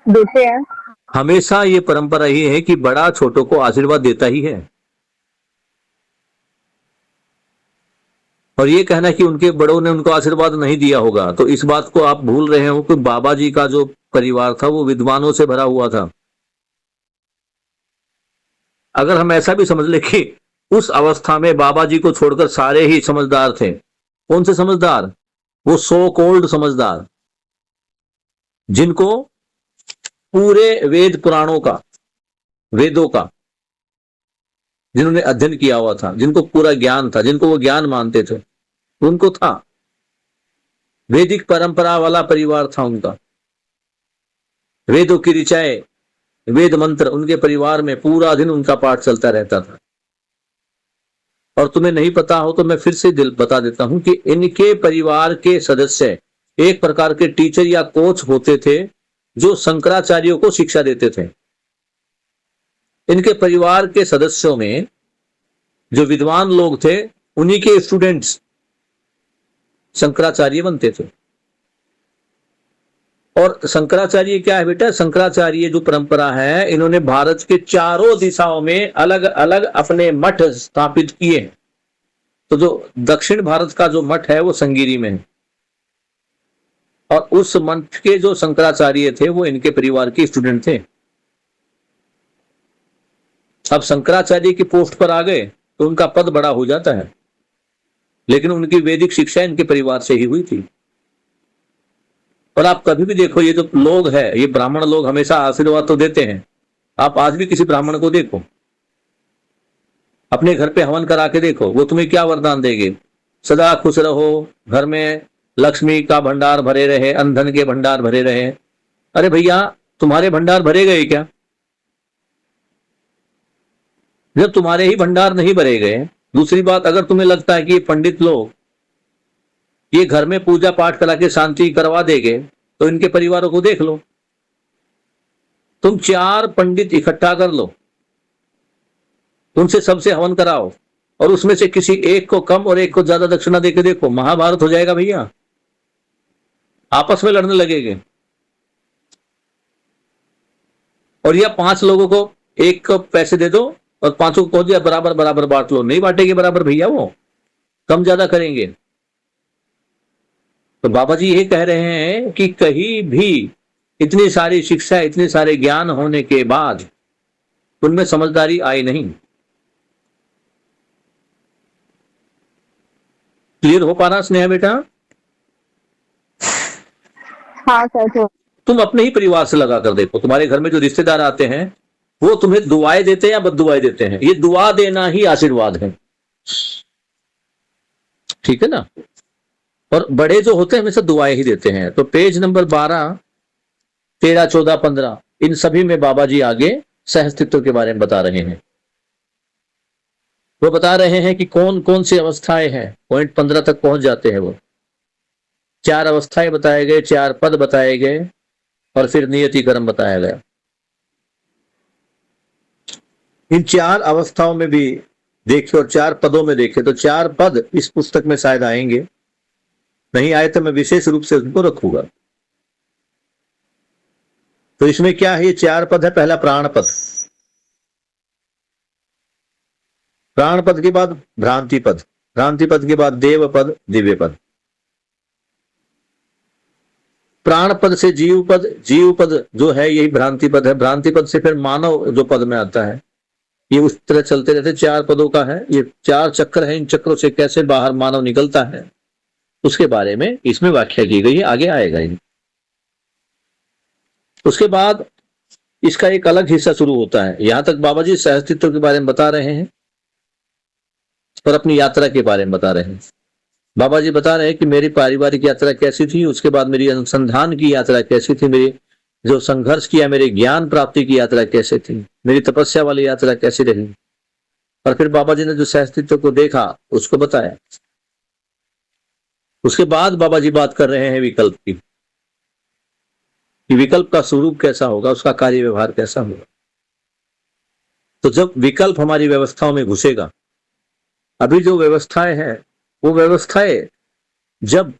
देते हैं। हमेशा ये परंपरा ही है कि बड़ा छोटों को आशीर्वाद देता ही है। और ये कहना कि उनके बड़ों ने उनको आशीर्वाद नहीं दिया होगा, तो इस बात को आप भूल रहे हो कि बाबा जी का जो परिवार था वो विद्वानों से भरा हुआ था। अगर हम ऐसा भी समझ ले कि उस अवस्था में बाबा जी को छोड़कर सारे ही समझदार थे। कौन से समझदार? वो सो कॉल्ड समझदार, जिनको पूरे वेद पुराणों का, वेदों का जिन्होंने अध्ययन किया हुआ था, जिनको पूरा ज्ञान था, जिनको वो ज्ञान मानते थे, उनको था। वैदिक परंपरा वाला परिवार था उनका। वेदों की ऋचाएं, वेद मंत्र उनके परिवार में पूरा दिन उनका पाठ चलता रहता था। और तुम्हें नहीं पता हो तो मैं फिर से बता देता हूं कि इनके परिवार के सदस्य एक प्रकार के टीचर या कोच होते थे जो शंकराचार्यों को शिक्षा देते थे। इनके परिवार के सदस्यों में जो विद्वान लोग थे उन्हीं के स्टूडेंट्स शंकराचार्य बनते थे। और शंकराचार्य क्या है बेटा, शंकराचार्य जो परंपरा है, इन्होंने भारत के चारों दिशाओं में अलग अलग अपने मठ स्थापित किए हैं। तो जो दक्षिण भारत का जो मठ है वो संगीरी में है, और उस मठ के जो शंकराचार्य थे वो इनके परिवार के स्टूडेंट थे। अब शंकराचार्य की पोस्ट पर आ गए तो उनका पद बड़ा हो जाता है, लेकिन उनकी वैदिक शिक्षा इनके परिवार से ही हुई थी। और आप कभी भी देखो, ये जो लोग हैं, ये ब्राह्मण लोग हमेशा आशीर्वाद तो देते हैं। आप आज भी किसी ब्राह्मण को देखो, अपने घर पे हवन करा के देखो, वो तुम्हें क्या वरदान देंगे, सदा खुश रहो, घर में लक्ष्मी का भंडार भरे रहे, अंधन के भंडार भरे रहे। अरे भैया, तुम्हारे भंडार भरे गए क्या? जब तुम्हारे ही भंडार नहीं भरे गए। दूसरी बात, अगर तुम्हें लगता है कि ये पंडित लोग ये घर में पूजा पाठ करा के शांति करवा देंगे, तो इनके परिवारों को देख लो। तुम 4 पंडित इकट्ठा कर लो, उनसे सबसे हवन कराओ, और उसमें से किसी एक को कम और एक को ज्यादा दक्षिणा देके देखो, महाभारत हो जाएगा भैया। आपस में लड़ने लगेंगे। और या 5 लोगों को एक को पैसे दे दो और 5 को कहो दिया बराबर बराबर बांट लो, नहीं बांटेंगे बराबर भैया, वो कम ज्यादा करेंगे। तो बाबा जी ये कह रहे हैं कि कहीं भी इतनी सारी शिक्षा, इतने सारे ज्ञान होने के बाद उनमें समझदारी आई नहीं। क्लियर हो पा रहा स्नेहा बेटा? हाँ सर। तो तुम अपने ही परिवार से लगा कर देखो, तुम्हारे घर में जो रिश्तेदार आते हैं वो तुम्हें दुआएं देते हैं या बद्दुआएं देते हैं? ये दुआ देना ही आशीर्वाद है, ठीक है ना। और बड़े जो होते हैं हमेशा दुआएं ही देते हैं। तो पेज नंबर 12, 13, 14, 15 इन सभी में बाबा जी आगे सहअस्तित्व के बारे में बता रहे हैं। वो बता रहे हैं कि कौन कौन सी अवस्थाएं हैं। पॉइंट 15 तक पहुंच जाते हैं वो। 4 अवस्थाएं बताए गए, 4 पद बताए गए, और फिर नियति कर्म बताया गया। इन 4 अवस्थाओं में भी देखे और 4 पदों में देखे तो 4 पद इस पुस्तक में शायद आएंगे, नहीं आए तो मैं विशेष रूप से उनको रखूंगा। तो इसमें क्या है, ये 4 पद है। पहला प्राण पद, प्राण पद के बाद भ्रांति पद, भ्रांति पद के बाद देव पद, दिव्य पद, प्राण पद से जीव पद, जीव पद जो है यही भ्रांति पद है, भ्रांति पद से फिर मानव जो पद में आता है। ये उस तरह चलते रहते, 4 पदों का है। ये 4 चक्र है, इन चक्रों से कैसे बाहर मानव निकलता है उसके बारे में इसमें व्याख्या की गई है, आगे आएगा। उसके बाद इसका एक अलग हिस्सा शुरू होता है। यहां तक बाबा जी सहअस्तित्व के बारे में बता रहे हैं और अपनी यात्रा के बारे में बता रहे हैं। बाबा जी बता रहे हैं कि मेरी पारिवारिक यात्रा कैसी थी, उसके बाद मेरी अनुसंधान की यात्रा कैसी थी, मेरी जो संघर्ष किया, मेरे ज्ञान प्राप्ति की यात्रा कैसे थी, मेरी तपस्या वाली यात्रा कैसी रही, और फिर बाबा जी ने जो सहअस्तित्व को देखा उसको बताया। उसके बाद बाबा जी बात कर रहे हैं विकल्प की, कि विकल्प का स्वरूप कैसा होगा, उसका कार्य व्यवहार कैसा होगा। तो जब विकल्प हमारी व्यवस्थाओं में घुसेगा, अभी जो व्यवस्थाएं हैं वो व्यवस्थाएं जब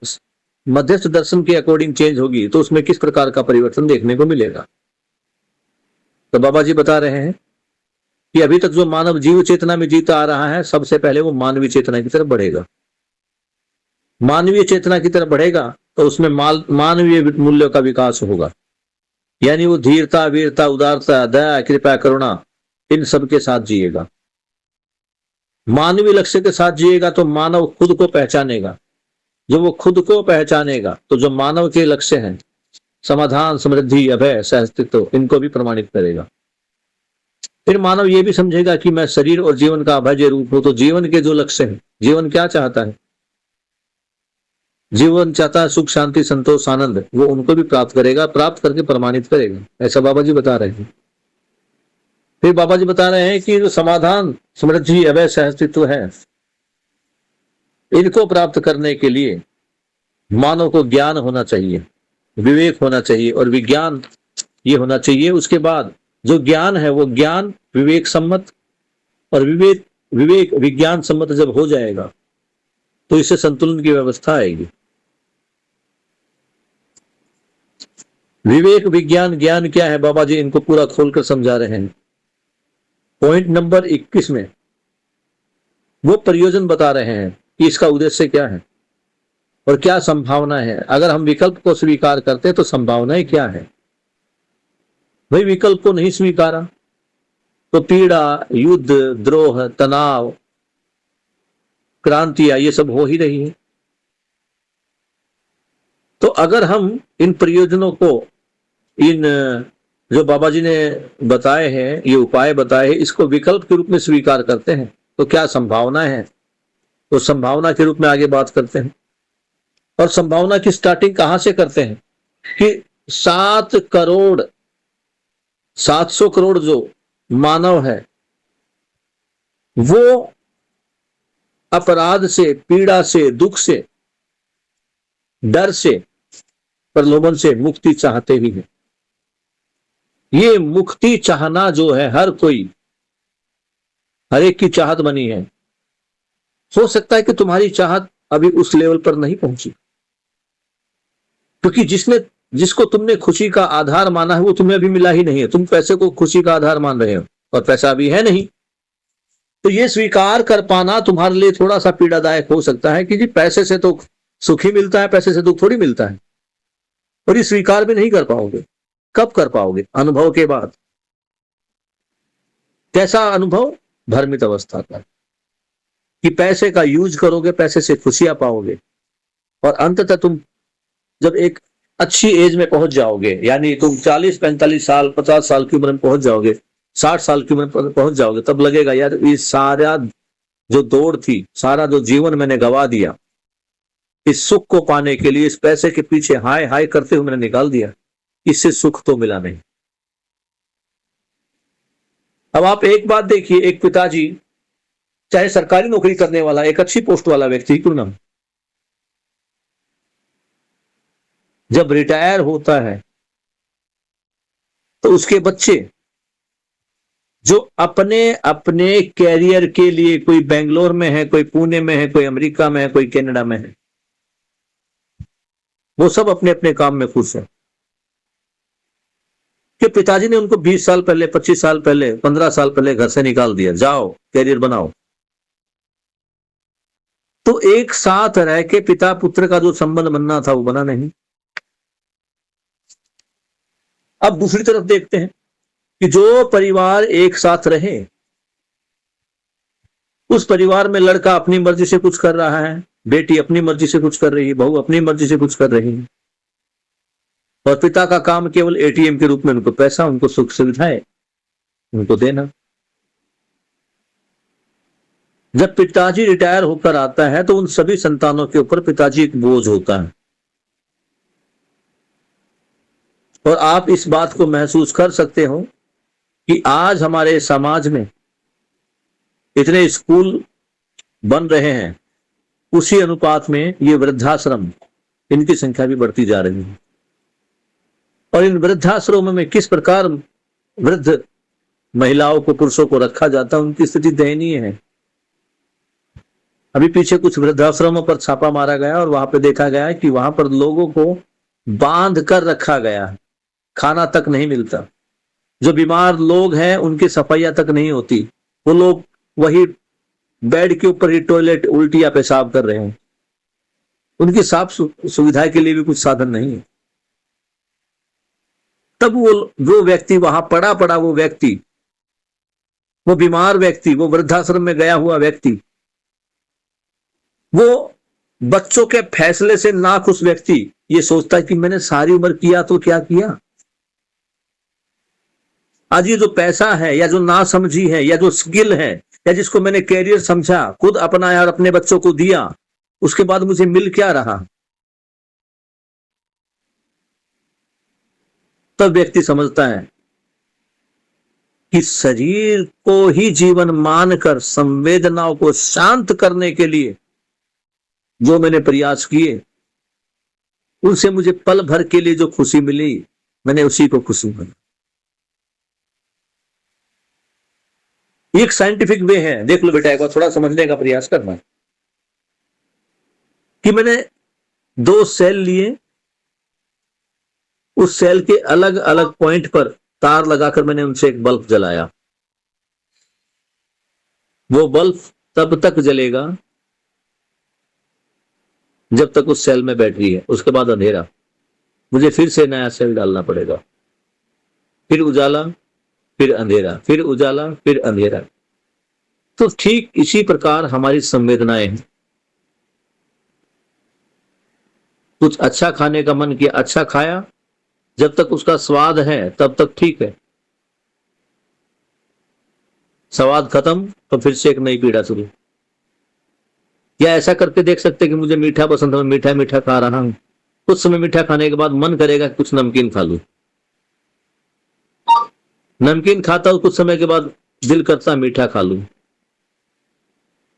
मध्यस्थ दर्शन के अकॉर्डिंग चेंज होगी तो उसमें किस प्रकार का परिवर्तन देखने को मिलेगा। तो बाबा जी बता रहे हैं कि अभी तक जो मानव जीव चेतना में जीता आ रहा है, सबसे पहले वो मानवीय चेतना की तरफ बढ़ेगा। मानवीय चेतना की तरफ बढ़ेगा तो उसमें मानवीय मूल्यों का विकास होगा, यानी वो धीरता, वीरता, उदारता, दया, कृपा, करुणा इन सब के साथ जिएगा। मानवीय लक्ष्य के साथ जिएगा तो मानव खुद को पहचानेगा। जब वो खुद को पहचानेगा तो जो मानव के लक्ष्य हैं, समाधान, समृद्धि, अभय, सहअस्तित्व, इनको भी प्रमाणित करेगा। फिर मानव ये भी समझेगा कि मैं शरीर और जीवन का अभय रूप हूं। तो जीवन के जो लक्ष्य हैं, जीवन क्या चाहता है, जीवन चाहता है सुख, शांति, संतोष, आनंद, वो उनको भी प्राप्त करेगा, प्राप्त करके प्रमाणित करेगा। ऐसा बाबा जी बता रहे हैं। फिर बाबा जी बता रहे हैं कि जो समाधान, समृद्धि, अभय, सहअस्तित्व है, इनको प्राप्त करने के लिए मानव को ज्ञान होना चाहिए, विवेक होना चाहिए और विज्ञान ये होना चाहिए। उसके बाद जो ज्ञान है वो ज्ञान विवेक सम्मत, और विवेक विज्ञान सम्मत जब हो जाएगा तो इससे संतुलन की व्यवस्था आएगी। विवेक विज्ञान ज्ञान क्या है, बाबा जी इनको पूरा खोलकर समझा रहे हैं। पॉइंट नंबर 21 में वो प्रयोजन बता रहे हैं कि इसका उद्देश्य क्या है और क्या संभावना है। अगर हम विकल्प को स्वीकार करते हैं तो संभावनाएं क्या है। भाई विकल्प को नहीं स्वीकारा तो पीड़ा, युद्ध, द्रोह, तनाव, क्रांतियां ये सब हो ही रही है। तो अगर हम इन प्रयोजनों को, इन जो बाबा जी ने बताए हैं, ये उपाय बताए हैं, इसको विकल्प के रूप में स्वीकार करते हैं तो क्या संभावना है, तो संभावना के रूप में आगे बात करते हैं। और संभावना की स्टार्टिंग कहां से करते हैं कि 700 करोड़ जो मानव है वो अपराध से, पीड़ा से, दुख से, डर से, प्रलोभन से मुक्ति चाहते ही है। ये मुक्ति चाहना जो है हर कोई, हर एक की चाहत बनी है। हो सकता है कि तुम्हारी चाहत अभी उस लेवल पर नहीं पहुंची, क्योंकि जिसको तुमने खुशी का आधार माना है वो तुम्हें अभी मिला ही नहीं है। तुम पैसे को खुशी का आधार मान रहे हो और पैसा अभी है नहीं। तो ये स्वीकार कर पाना तुम्हारे लिए थोड़ा सा पीड़ादायक हो सकता है कि जी पैसे से तो सुख ही मिलता है, पैसे से दुख थोड़ी मिलता है। और ये स्वीकार भी नहीं कर पाओगे। कब कर पाओगे? अनुभव के बाद। कैसा अनुभव? भ्रमित अवस्था का, कि पैसे का यूज करोगे, पैसे से खुशियां पाओगे और अंततः तुम जब एक अच्छी एज में पहुंच जाओगे, यानी तुम 40, 45 साल, 50 साल की उम्र में पहुंच जाओगे, 60 साल की उम्र में पहुंच जाओगे, तब लगेगा यार ये सारा जो दौड़ थी, सारा जो जीवन मैंने गवा दिया इस सुख को पाने के लिए, इस पैसे के पीछे हाय हाय करते हुए मैंने निकाल दिया, इससे सुख तो मिला नहीं। अब आप एक बात देखिए, एक पिताजी, चाहे सरकारी नौकरी करने वाला, एक अच्छी पोस्ट वाला व्यक्ति क्यों ना, जब रिटायर होता है तो उसके बच्चे जो अपने अपने कैरियर के लिए, कोई बेंगलोर में है, कोई पुणे में है, कोई अमेरिका में है, कोई कनाडा में है, वो सब अपने अपने काम में खुश है। कि पिताजी ने उनको 20 साल पहले, 25 साल पहले, 15 साल पहले घर से निकाल दिया, जाओ कैरियर बनाओ। तो एक साथ रह के पिता पुत्र का जो संबंध बनना था वो बना नहीं। अब दूसरी तरफ देखते हैं कि जो परिवार एक साथ रहे, उस परिवार में लड़का अपनी मर्जी से कुछ कर रहा है, बेटी अपनी मर्जी से कुछ कर रही है, बहू अपनी मर्जी से कुछ कर रही है, और पिता का काम केवल एटीएम के रूप में उनको पैसा, उनको सुख सुविधाएं उनको देना। जब पिताजी रिटायर होकर आता है तो उन सभी संतानों के ऊपर पिताजी एक बोझ होता है। और आप इस बात को महसूस कर सकते हो कि आज हमारे समाज में इतने स्कूल बन रहे हैं, उसी अनुपात में ये वृद्धाश्रम, इनकी संख्या भी बढ़ती जा रही है। और इन वृद्धाश्रमों में किस प्रकार वृद्ध महिलाओं को, पुरुषों को रखा जाता है, उनकी स्थिति दयनीय है। अभी पीछे कुछ वृद्धाश्रमों पर छापा मारा गया और वहां पे देखा गया कि वहां पर लोगों को बांध कर रखा गया है, खाना तक नहीं मिलता। जो बीमार लोग हैं उनकी सफाइयां तक नहीं होती, वो लोग वही बेड के ऊपर ही टॉयलेट, उल्टियां, पेशाब कर रहे हैं। उनकी साफ सुविधा के लिए भी कुछ साधन नहीं है। तब वो व्यक्ति वहां पड़ा वो व्यक्ति, वो बीमार व्यक्ति, वो वृद्धाश्रम में गया हुआ व्यक्ति, वो बच्चों के फैसले से नाखुश व्यक्ति ये सोचता है कि मैंने सारी उम्र किया तो क्या किया। आज ये जो पैसा है, या जो नासमझी है, या जो स्किल है, या जिसको मैंने कैरियर समझा, खुद अपनाया और अपने बच्चों को दिया, उसके बाद मुझे मिल क्या रहा। तब व्यक्ति समझता है कि शरीर को ही जीवन मानकर संवेदनाओं को शांत करने के लिए जो मैंने प्रयास किए, उनसे मुझे पल भर के लिए जो खुशी मिली, मैंने उसी को खुशी माना। एक साइंटिफिक वे है, देख लो बेटा, एक बार थोड़ा समझने का प्रयास करना, कि मैंने 2 सेल लिए उस सेल के अलग अलग पॉइंट पर तार लगाकर मैंने उनसे एक बल्ब जलाया। वो बल्ब तब तक जलेगा जब तक उस सेल में बैटरी है, उसके बाद अंधेरा। मुझे फिर से नया सेल डालना पड़ेगा, फिर उजाला, फिर अंधेरा, फिर उजाला, फिर अंधेरा। तो ठीक इसी प्रकार हमारी संवेदनाएं हैं। कुछ अच्छा खाने का मन किया, अच्छा खाया, जब तक उसका स्वाद है तब तक ठीक है। स्वाद खत्म तो फिर से एक नई पीड़ा शुरू। या ऐसा करके देख सकते कि मुझे मीठा पसंद है, मैं मीठा मीठा खा रहा हूं, कुछ समय मीठा खाने के बाद मन करेगा कुछ नमकीन खा लूं। नमकीन खाता हूं, कुछ समय के बाद दिल करता मीठा खा लूं।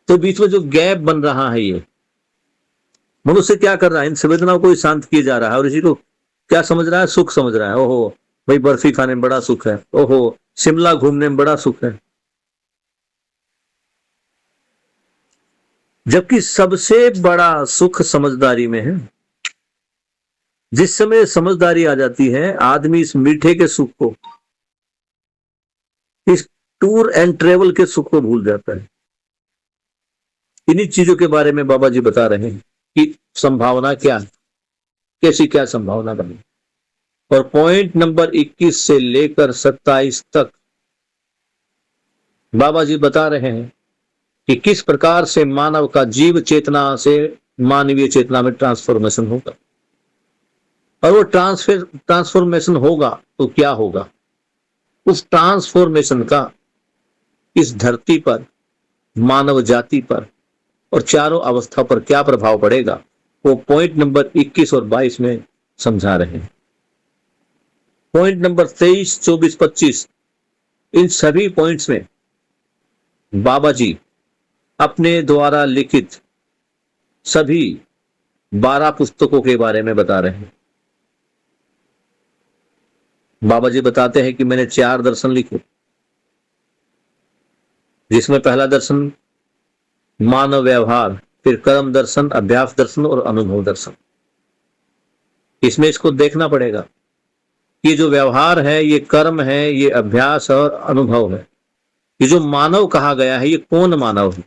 तो बीच में जो गैप बन रहा है, ये मनुष्य क्या कर रहा है? इन संवेदनाओं को शांत किए जा रहा है और इसी को क्या समझ रहा है? सुख समझ रहा है। ओहो भाई, बर्फी खाने में बड़ा सुख है, ओहो शिमला घूमने में बड़ा सुख है। जबकि सबसे बड़ा सुख समझदारी में है। जिस समय समझदारी आ जाती है, आदमी इस मीठे के सुख को, इस टूर एंड ट्रेवल के सुख को भूल जाता है। इन्हीं चीजों के बारे में बाबा जी बता रहे हैं कि संभावना क्या है, कैसी क्या संभावना बनी। और पॉइंट नंबर 21 से लेकर 27 तक बाबा जी बता रहे हैं कि किस प्रकार से मानव का जीव चेतना से मानवीय चेतना में ट्रांसफॉर्मेशन होगा। और वो ट्रांसफॉर्मेशन होगा तो क्या होगा? उस ट्रांसफॉर्मेशन का इस धरती पर, मानव जाति पर और चारों अवस्था पर क्या प्रभाव पड़ेगा, वो पॉइंट नंबर 21 और 22 में समझा रहे हैं। पॉइंट नंबर 23, 24, 25, इन सभी पॉइंट्स में बाबा जी अपने द्वारा लिखित सभी 12 पुस्तकों के बारे में बता रहे हैं। बाबा जी बताते हैं कि मैंने 4 दर्शन लिखे, जिसमें पहला दर्शन मानव व्यवहार, फिर कर्म दर्शन, अभ्यास दर्शन और अनुभव दर्शन। इसमें इसको देखना पड़ेगा कि जो व्यवहार है, ये कर्म है, ये अभ्यास और अनुभव है। ये जो मानव कहा गया है, ये कौन मानव है?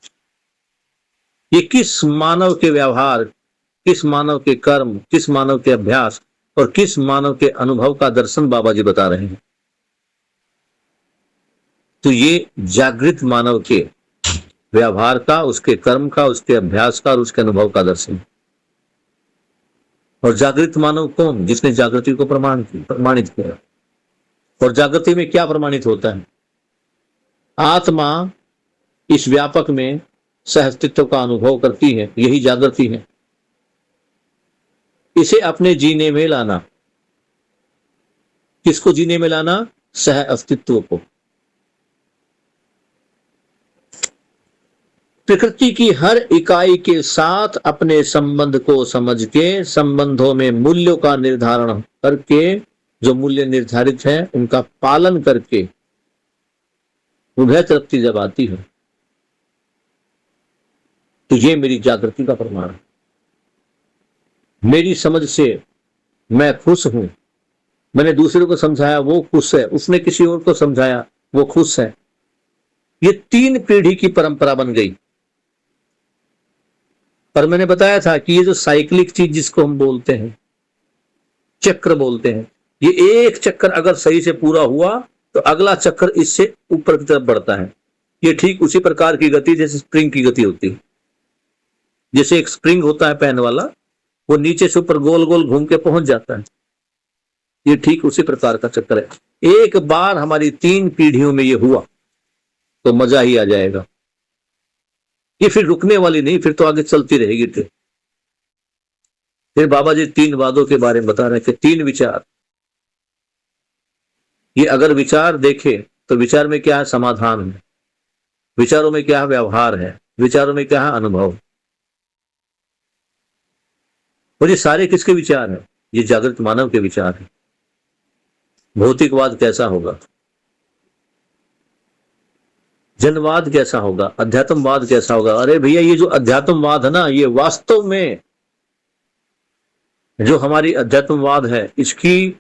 ये किस मानव के व्यवहार, किस मानव के कर्म, किस मानव के अभ्यास और किस मानव के अनुभव का दर्शन बाबा जी बता रहे हैं। तो ये जागृत मानव के व्यवहार का, उसके कर्म का, उसके अभ्यास का और उसके अनुभव का दर्शन। और जागृत मानव कौन? जिसने जागृति को प्रमाणित किया। और जागृति में क्या प्रमाणित होता है? आत्मा इस व्यापक में सहअस्तित्व का अनुभव करती है, यही जागृति है। इसे अपने जीने में लाना। किसको जीने में लाना? सह अस्तित्व को। प्रकृति की हर इकाई के साथ अपने संबंध को समझ के, संबंधों में मूल्यों का निर्धारण करके, जो मूल्य निर्धारित है उनका पालन करके उभय तृप्ति जब आती है, तो ये मेरी जागृति का प्रमाण है। मेरी समझ से मैं खुश हूं, मैंने दूसरे को समझाया वो खुश है, उसने किसी और को समझाया वो खुश है। ये 3 पीढ़ी की परंपरा बन गई। पर मैंने बताया था कि ये जो साइक्लिक चीज जिसको हम बोलते हैं, चक्र बोलते हैं, ये एक चक्कर अगर सही से पूरा हुआ तो अगला चक्कर इससे ऊपर की तरफ बढ़ता है। ये ठीक उसी प्रकार की गति जैसे स्प्रिंग की गति होती है। जैसे एक स्प्रिंग होता है पेन वाला, वो नीचे से ऊपर गोल गोल घूम के पहुंच जाता है। ये ठीक उसी प्रकार का चक्कर है। एक बार हमारी 3 पीढ़ियों में ये हुआ तो मजा ही आ जाएगा। ये फिर रुकने वाली नहीं, फिर तो आगे चलती रहेगी। फिर बाबा जी 3 वादों के बारे में बता रहे थे, 3 विचार। ये अगर विचार देखे तो विचार में क्या है? समाधान है। विचारों में क्या है? व्यवहार है। विचारों में क्या है? अनुभव। और ये सारे किसके विचार हैं? ये जागृत मानव के विचार हैं। भौतिकवाद कैसा होगा, जनवाद कैसा होगा, अध्यात्मवाद कैसा होगा? अरे भैया, ये जो अध्यात्मवाद है ना, ये वास्तव में जो हमारी अध्यात्मवाद है, इसकी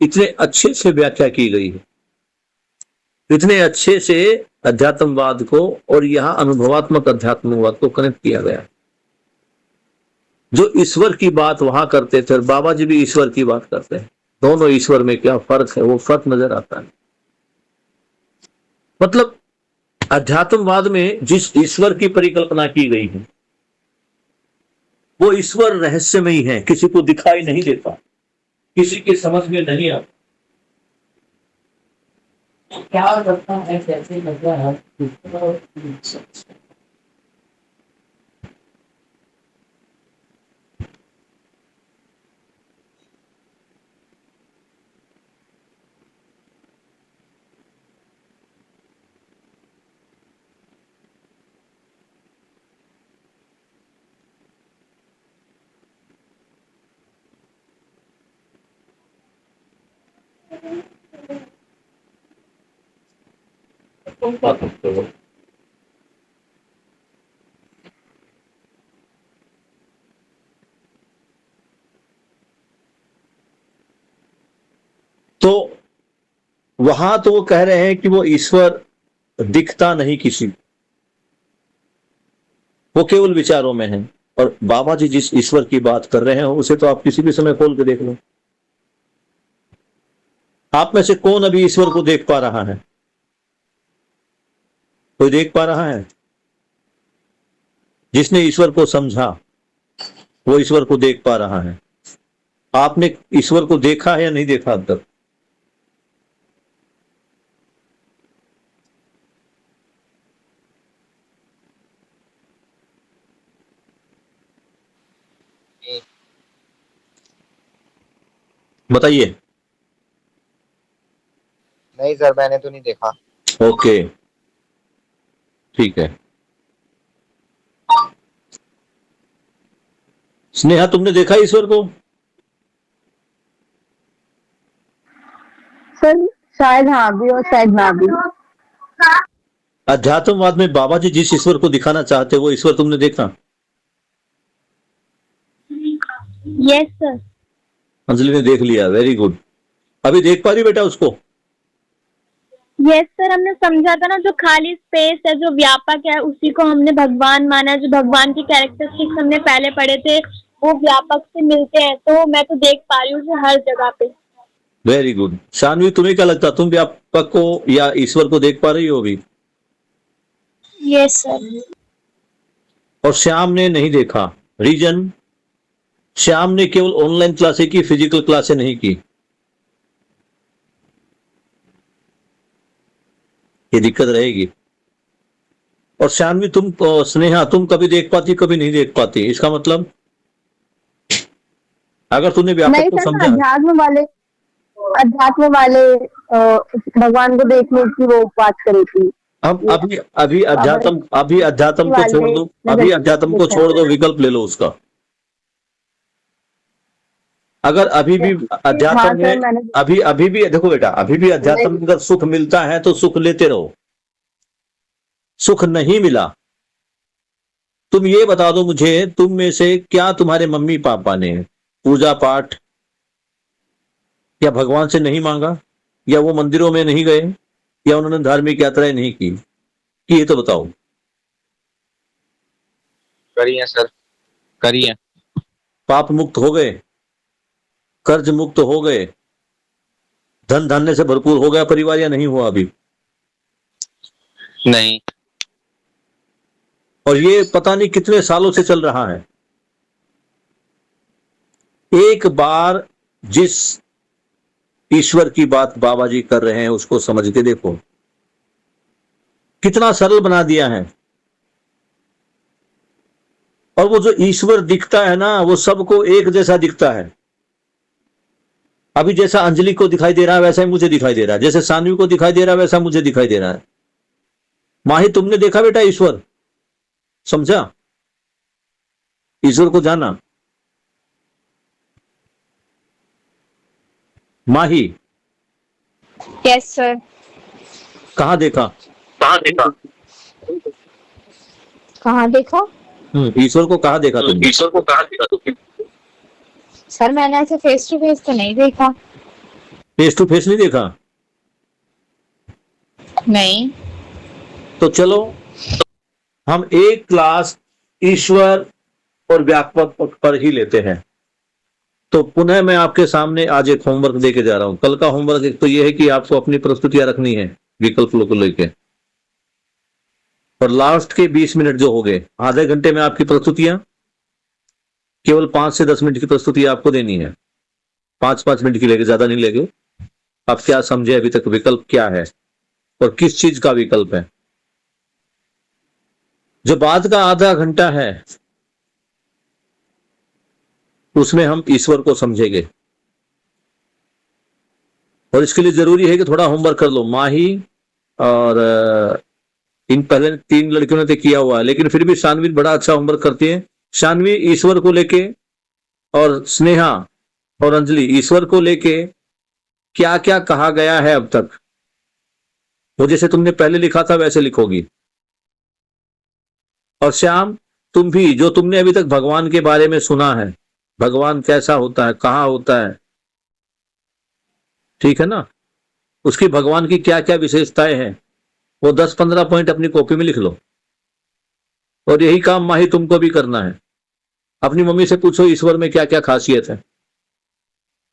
इतने अच्छे से व्याख्या की गई है, इतने अच्छे से अध्यात्मवाद को और यहाँ अनुभवात्मक अध्यात्मवाद को कनेक्ट किया गया। जो ईश्वर की बात वहां करते थे और बाबा जी भी ईश्वर की बात करते हैं, दोनों ईश्वर में क्या फर्क है वो फर्क नजर आता है। मतलब अध्यात्मवाद में जिस ईश्वर की परिकल्पना की गई है वो ईश्वर रहस्यमयी है, किसी को दिखाई नहीं देता, किसी की समझ में नहीं आता। क्या लगता है कैसे लगा है। तो वहां तो वो कह रहे हैं कि वो ईश्वर दिखता नहीं किसी, वो केवल विचारों में है। और बाबा जी जिस ईश्वर की बात कर रहे हैं उसे तो आप किसी भी समय खोल के देख लो। आप में से कौन अभी ईश्वर को देख पा रहा है? कोई देख पा रहा है? जिसने ईश्वर को समझा वो ईश्वर को देख पा रहा है। आपने ईश्वर को देखा है या नहीं देखा अब तक? बताइए। नहीं सर, मैंने तो नहीं देखा। ओके, ठीक है। स्नेहा, तुमने देखा ईश्वर को? सर शायद हाँ भी और शायद ना भी। अध्यात्मवाद में बाबा जी जिस ईश्वर को दिखाना चाहते वो ईश्वर तुमने देखा? Yes sir. अंजलि ने देख लिया, वेरी गुड। अभी देख पा रही बेटा उसको? यस सर, हमने समझा था ना, जो खाली स्पेस है जो व्यापक है उसी को हमने भगवान माना है। जो भगवान की कैरेक्टरिस्टिक्स हमने पहले पढ़े थे वो व्यापक से मिलते हैं, तो मैं तो देख पा रही हूँ उसे हर जगह पे। Very good. शानवी, तुम्हें क्या लगता, तुम व्यापक को या ईश्वर को देख पा रही हो अभी? Yes sir. और श्याम ने नहीं देखा, रीजन? श्याम ने केवल ऑनलाइन क्लासें की, फिजिकल क्लासें नहीं की। ये दिक्कत रहेगी। और शानवी, तुम स्नेहा, तुम कभी देख पाती कभी नहीं देख पाती, इसका मतलब अगर तूने व्यापक नहीं को सर, समझा। अध्यात्म वाले भगवान को देखने की वो बात करी थी। अब अभी अध्यात्म को छोड़ दो, अभी अध्यात्म को छोड़ दो, विकल्प ले लो उसका। अगर अभी भी अध्यात्म में अभी भी देखो बेटा, अभी भी अध्यात्म में अगर सुख मिलता है तो सुख लेते रहो। सुख नहीं मिला, तुम ये बता दो मुझे, तुम में से क्या तुम्हारे मम्मी पापा ने पूजा पाठ या भगवान से नहीं मांगा, या वो मंदिरों में नहीं गए, या उन्होंने धार्मिक यात्राएं नहीं की? ये तो बताओ। करिए सर, करिए। पाप मुक्त हो गए, कर्ज मुक्त हो गए, धन धान्य से भरपूर हो गया परिवार, या नहीं हुआ अभी? नहीं। और ये पता नहीं कितने सालों से चल रहा है। एक बार जिस ईश्वर की बात बाबा जी कर रहे हैं उसको समझ के देखो, कितना सरल बना दिया है। और वो जो ईश्वर दिखता है ना, वो सबको एक जैसा दिखता है। अभी जैसा अंजलि को दिखाई दे रहा है वैसा ही मुझे दिखाई दे रहा है, जैसे सानवी को दिखाई दे रहा है वैसा मुझे दिखाई दे रहा है। माही, तुमने देखा बेटा ईश्वर? समझा? ईश्वर को जाना? माही? Yes sir. कहाँ देखा? कहाँ देखा? ईश्वर को कहाँ देखा तुमने? सर मैंने ऐसे फेस टू फेस तो नहीं देखा। फेस टू फेस नहीं देखा? नहीं। तो चलो हम एक क्लास ईश्वर और व्यापक पर ही लेते हैं। तो पुनः मैं आपके सामने आज एक होमवर्क देके जा रहा हूं। कल का होमवर्क एक तो यह है कि आपको अपनी प्रस्तुतियां रखनी है विकल्पों को लेके, और लास्ट के 20 मिनट जो हो गए, आधे घंटे में आपकी प्रस्तुतियां केवल 5 से 10 मिनट की प्रस्तुति आपको देनी है। 5-5 मिनट की लेके, ज्यादा नहीं लेगे। आप क्या समझे अभी तक, विकल्प क्या है और किस चीज का विकल्प है। जो बाद का आधा घंटा है उसमें हम ईश्वर को समझेंगे, और इसके लिए जरूरी है कि थोड़ा होमवर्क कर लो। माही और इन पहले 3 लड़कियों ने तो किया हुआ है, लेकिन फिर भी शानवी बड़ा अच्छा होमवर्क करती है। शानवी ईश्वर को लेके, और स्नेहा और अंजलि ईश्वर को लेके क्या क्या कहा गया है अब तक, वो जैसे तुमने पहले लिखा था वैसे लिखोगी। और श्याम, तुम भी जो तुमने अभी तक भगवान के बारे में सुना है, भगवान कैसा होता है, कहाँ होता है, ठीक है ना, उसकी भगवान की क्या क्या विशेषताएं हैं, वो 10-15 पॉइंट अपनी कॉपी में लिख लो। और यही काम माही तुमको भी करना है। अपनी मम्मी से पूछो ईश्वर में क्या क्या खासियत है,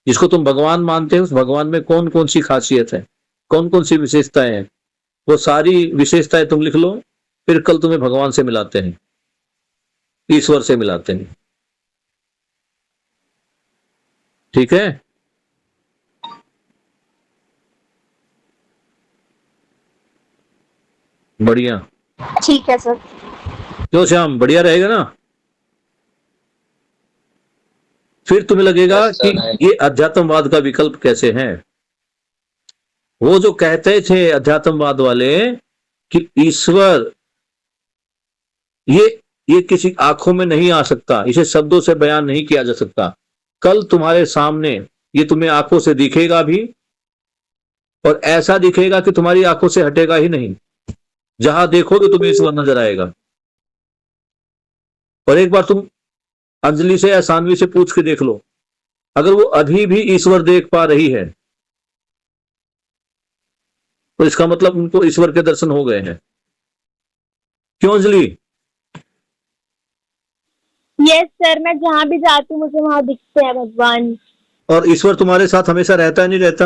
जिसको तुम भगवान मानते हो उस भगवान में कौन कौन सी खासियत है, कौन कौन सी विशेषताएं हैं, वो सारी विशेषताएं तुम लिख लो। फिर कल तुम्हें भगवान से मिलाते हैं, ईश्वर से मिलाते हैं, ठीक है। बढ़िया। ठीक है सर। क्यों श्याम, बढ़िया रहेगा ना। फिर तुम्हें लगेगा Yes, sir, कि ये अध्यात्मवाद का विकल्प कैसे है। वो जो कहते थे अध्यात्मवाद वाले कि ईश्वर ये किसी आंखों में नहीं आ सकता, इसे शब्दों से बयान नहीं किया जा सकता, कल तुम्हारे सामने ये तुम्हें आंखों से दिखेगा भी, और ऐसा दिखेगा कि तुम्हारी आंखों से हटेगा ही नहीं। जहां देखोगे तुम्हें ईश्वर नजर आएगा। और एक बार तुम अंजलि से या सानवी से पूछ के देख लो, अगर वो अभी भी ईश्वर देख पा रही है तो इसका मतलब उनको ईश्वर के दर्शन हो गए हैं। क्यों अंजलि? यस सर, मैं जहाँ भी जाती हूँ मुझे वहां दिखते हैं भगवान। और ईश्वर तुम्हारे साथ हमेशा रहता है नहीं रहता?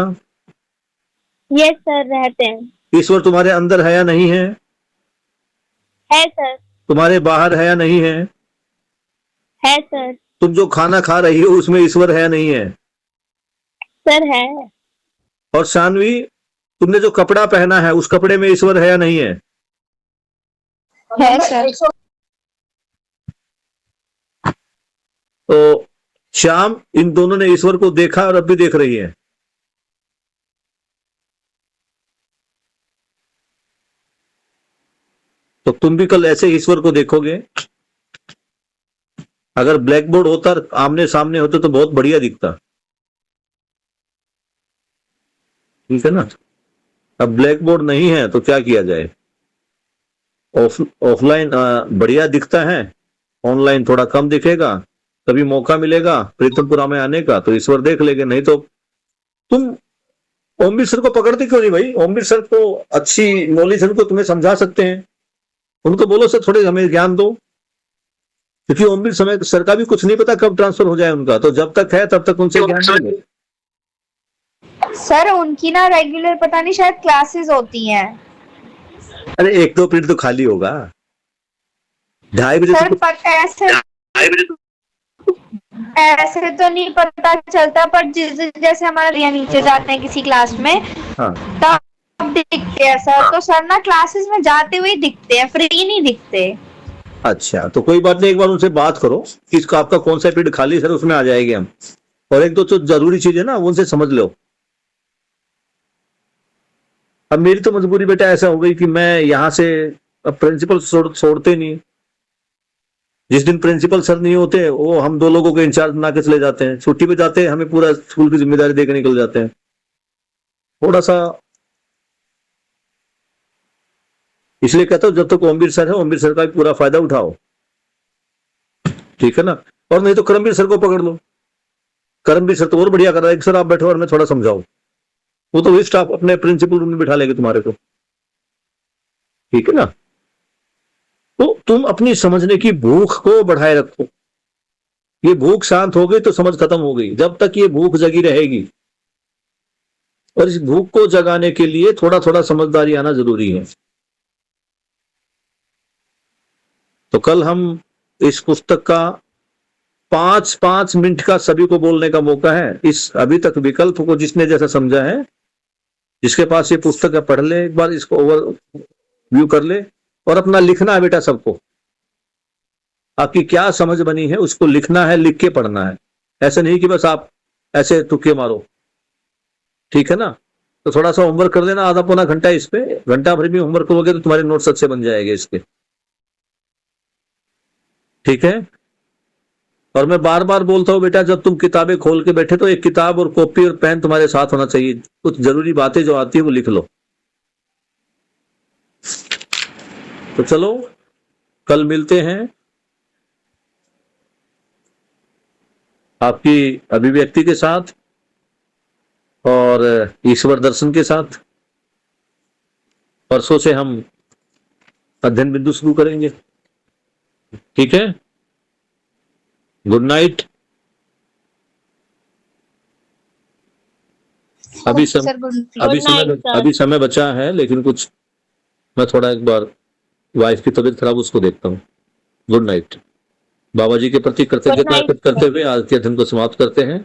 यस सर, रहते हैं। ईश्वर तुम्हारे अंदर है या नहीं है? है सर। तुम्हारे बाहर है या नहीं है? है सर। तुम जो खाना खा रही हो उसमें ईश्वर है या नहीं है? सर है। और शानवी, तुमने जो कपड़ा पहना है उस कपड़े में ईश्वर है या नहीं है? है सर। तो श्याम, इन दोनों ने ईश्वर को देखा और अब भी देख रही है। तो तुम भी कल ऐसे ईश्वर को देखोगे। अगर ब्लैक बोर्ड होता, आमने सामने होते तो बहुत बढ़िया दिखता, ठीक है ना। अब ब्लैक बोर्ड नहीं है तो क्या किया जाए। ऑफलाइन बढ़िया दिखता है, ऑनलाइन थोड़ा कम दिखेगा। कभी मौका मिलेगा प्रीतमपुरा में आने का तो ईश्वर देख लेंगे, नहीं तो तुम ओमवीर सर को पकड़ते क्यों नहीं भाई। ओमवीर सर को अच्छी नॉलेज है, उनको तुम्हें समझा सकते हैं। उनको बोलो सर थोड़े हमें ज्ञान दो, क्योंकि ओमवीर समय सर का भी कुछ नहीं पता कब ट्रांसफर हो जाए उनका, तो जब तक है तब तक उनसे ज्ञान देंगे। सर उनकी ना रेगुलर पता नहीं शायद क्लासेस होती हैं। अरे 1-2 पीरियड तो खाली होगा, 2:30 बजे सर पर ऐसे तो नहीं पता चलता, पर जैसे हमारा नीचे जाते हैं किसी क्लास में, हाँ तब दिखते हैं सर। तो सर ना क्लासेस में जाते हुए दिखते हैं, फ्री नहीं दिखते। अच्छा, तो कोई बात नहीं, एक बार उनसे बात करो कि इसका आपका कौन सा पीरियड खाली सर, उसमें आ जाएंगे हम। और 1-2 तो जरूरी चीज है ना, वो उनसे समझ लो। अब मेरी तो मजबूरी बेटा ऐसा हो गई कि मैं यहाँ से, अब प्रिंसिपल छोड़ते नहीं। जिस दिन प्रिंसिपल सर नहीं होते वो हम 2 लोगों के इंचार्ज बना के चले जाते हैं। छुट्टी पे जाते हैं, हमें पूरा स्कूल की जिम्मेदारी देकर निकल जाते हैं। थोड़ा सा इसलिए कहता हूं, जब तक ओमवीर सर है, ओमवीर सर का भी पूरा फायदा उठाओ, ठीक है ना। और नहीं तो करमवीर सर को पकड़ लो, करमवीर सर तो और बढ़िया कर रहा है। सर आप बैठो और मैं थोड़ा समझाओ, वो तो वही स्टाफ अपने प्रिंसिपल रूम में बिठा लेंगे तुम्हारे को, ठीक है ना। तो तुम अपनी समझने की भूख को बढ़ाए रखो। ये भूख शांत हो गई तो समझ खत्म हो गई। जब तक ये भूख जगी रहेगी, और इस भूख को जगाने के लिए थोड़ा थोड़ा समझदारी आना जरूरी है। तो कल हम इस पुस्तक का 5-5 मिनट का सभी को बोलने का मौका है। इस अभी तक विकल्प को जिसने जैसा समझा है, जिसके पास ये पुस्तक है, पढ़ ले एक बार, इसको ओवर व्यू कर ले, और अपना लिखना है बेटा सबको। आपकी क्या समझ बनी है उसको लिखना है, लिख के पढ़ना है। ऐसे नहीं कि बस आप ऐसे तुक्के मारो, ठीक है ना। तो थोड़ा सा होमवर्क कर देना, आधा पौना घंटा इस पे, घंटा भर भी होमवर्क करोगे तो तुम्हारे नोट्स अच्छे बन जाएंगे इसके, ठीक है। और मैं बार बार बोलता हूं बेटा, जब तुम किताबें खोल के बैठे तो एक किताब और कॉपी और पेन तुम्हारे साथ होना चाहिए। कुछ जरूरी बातें जो आती है वो लिख लो। तो चलो कल मिलते हैं आपकी अभिव्यक्ति के साथ और ईश्वर दर्शन के साथ। परसों से हम अध्ययन बिंदु शुरू करेंगे, ठीक है। Good night. अभी समय बचा है, लेकिन कुछ मैं थोड़ा एक बार वाइफ की तबीयत खराब, उसको देखता हूँ। Good night. बाबा जी के प्रति कृतज्ञता अर्पित करते हुए आज के अध्ययन को समाप्त करते हैं।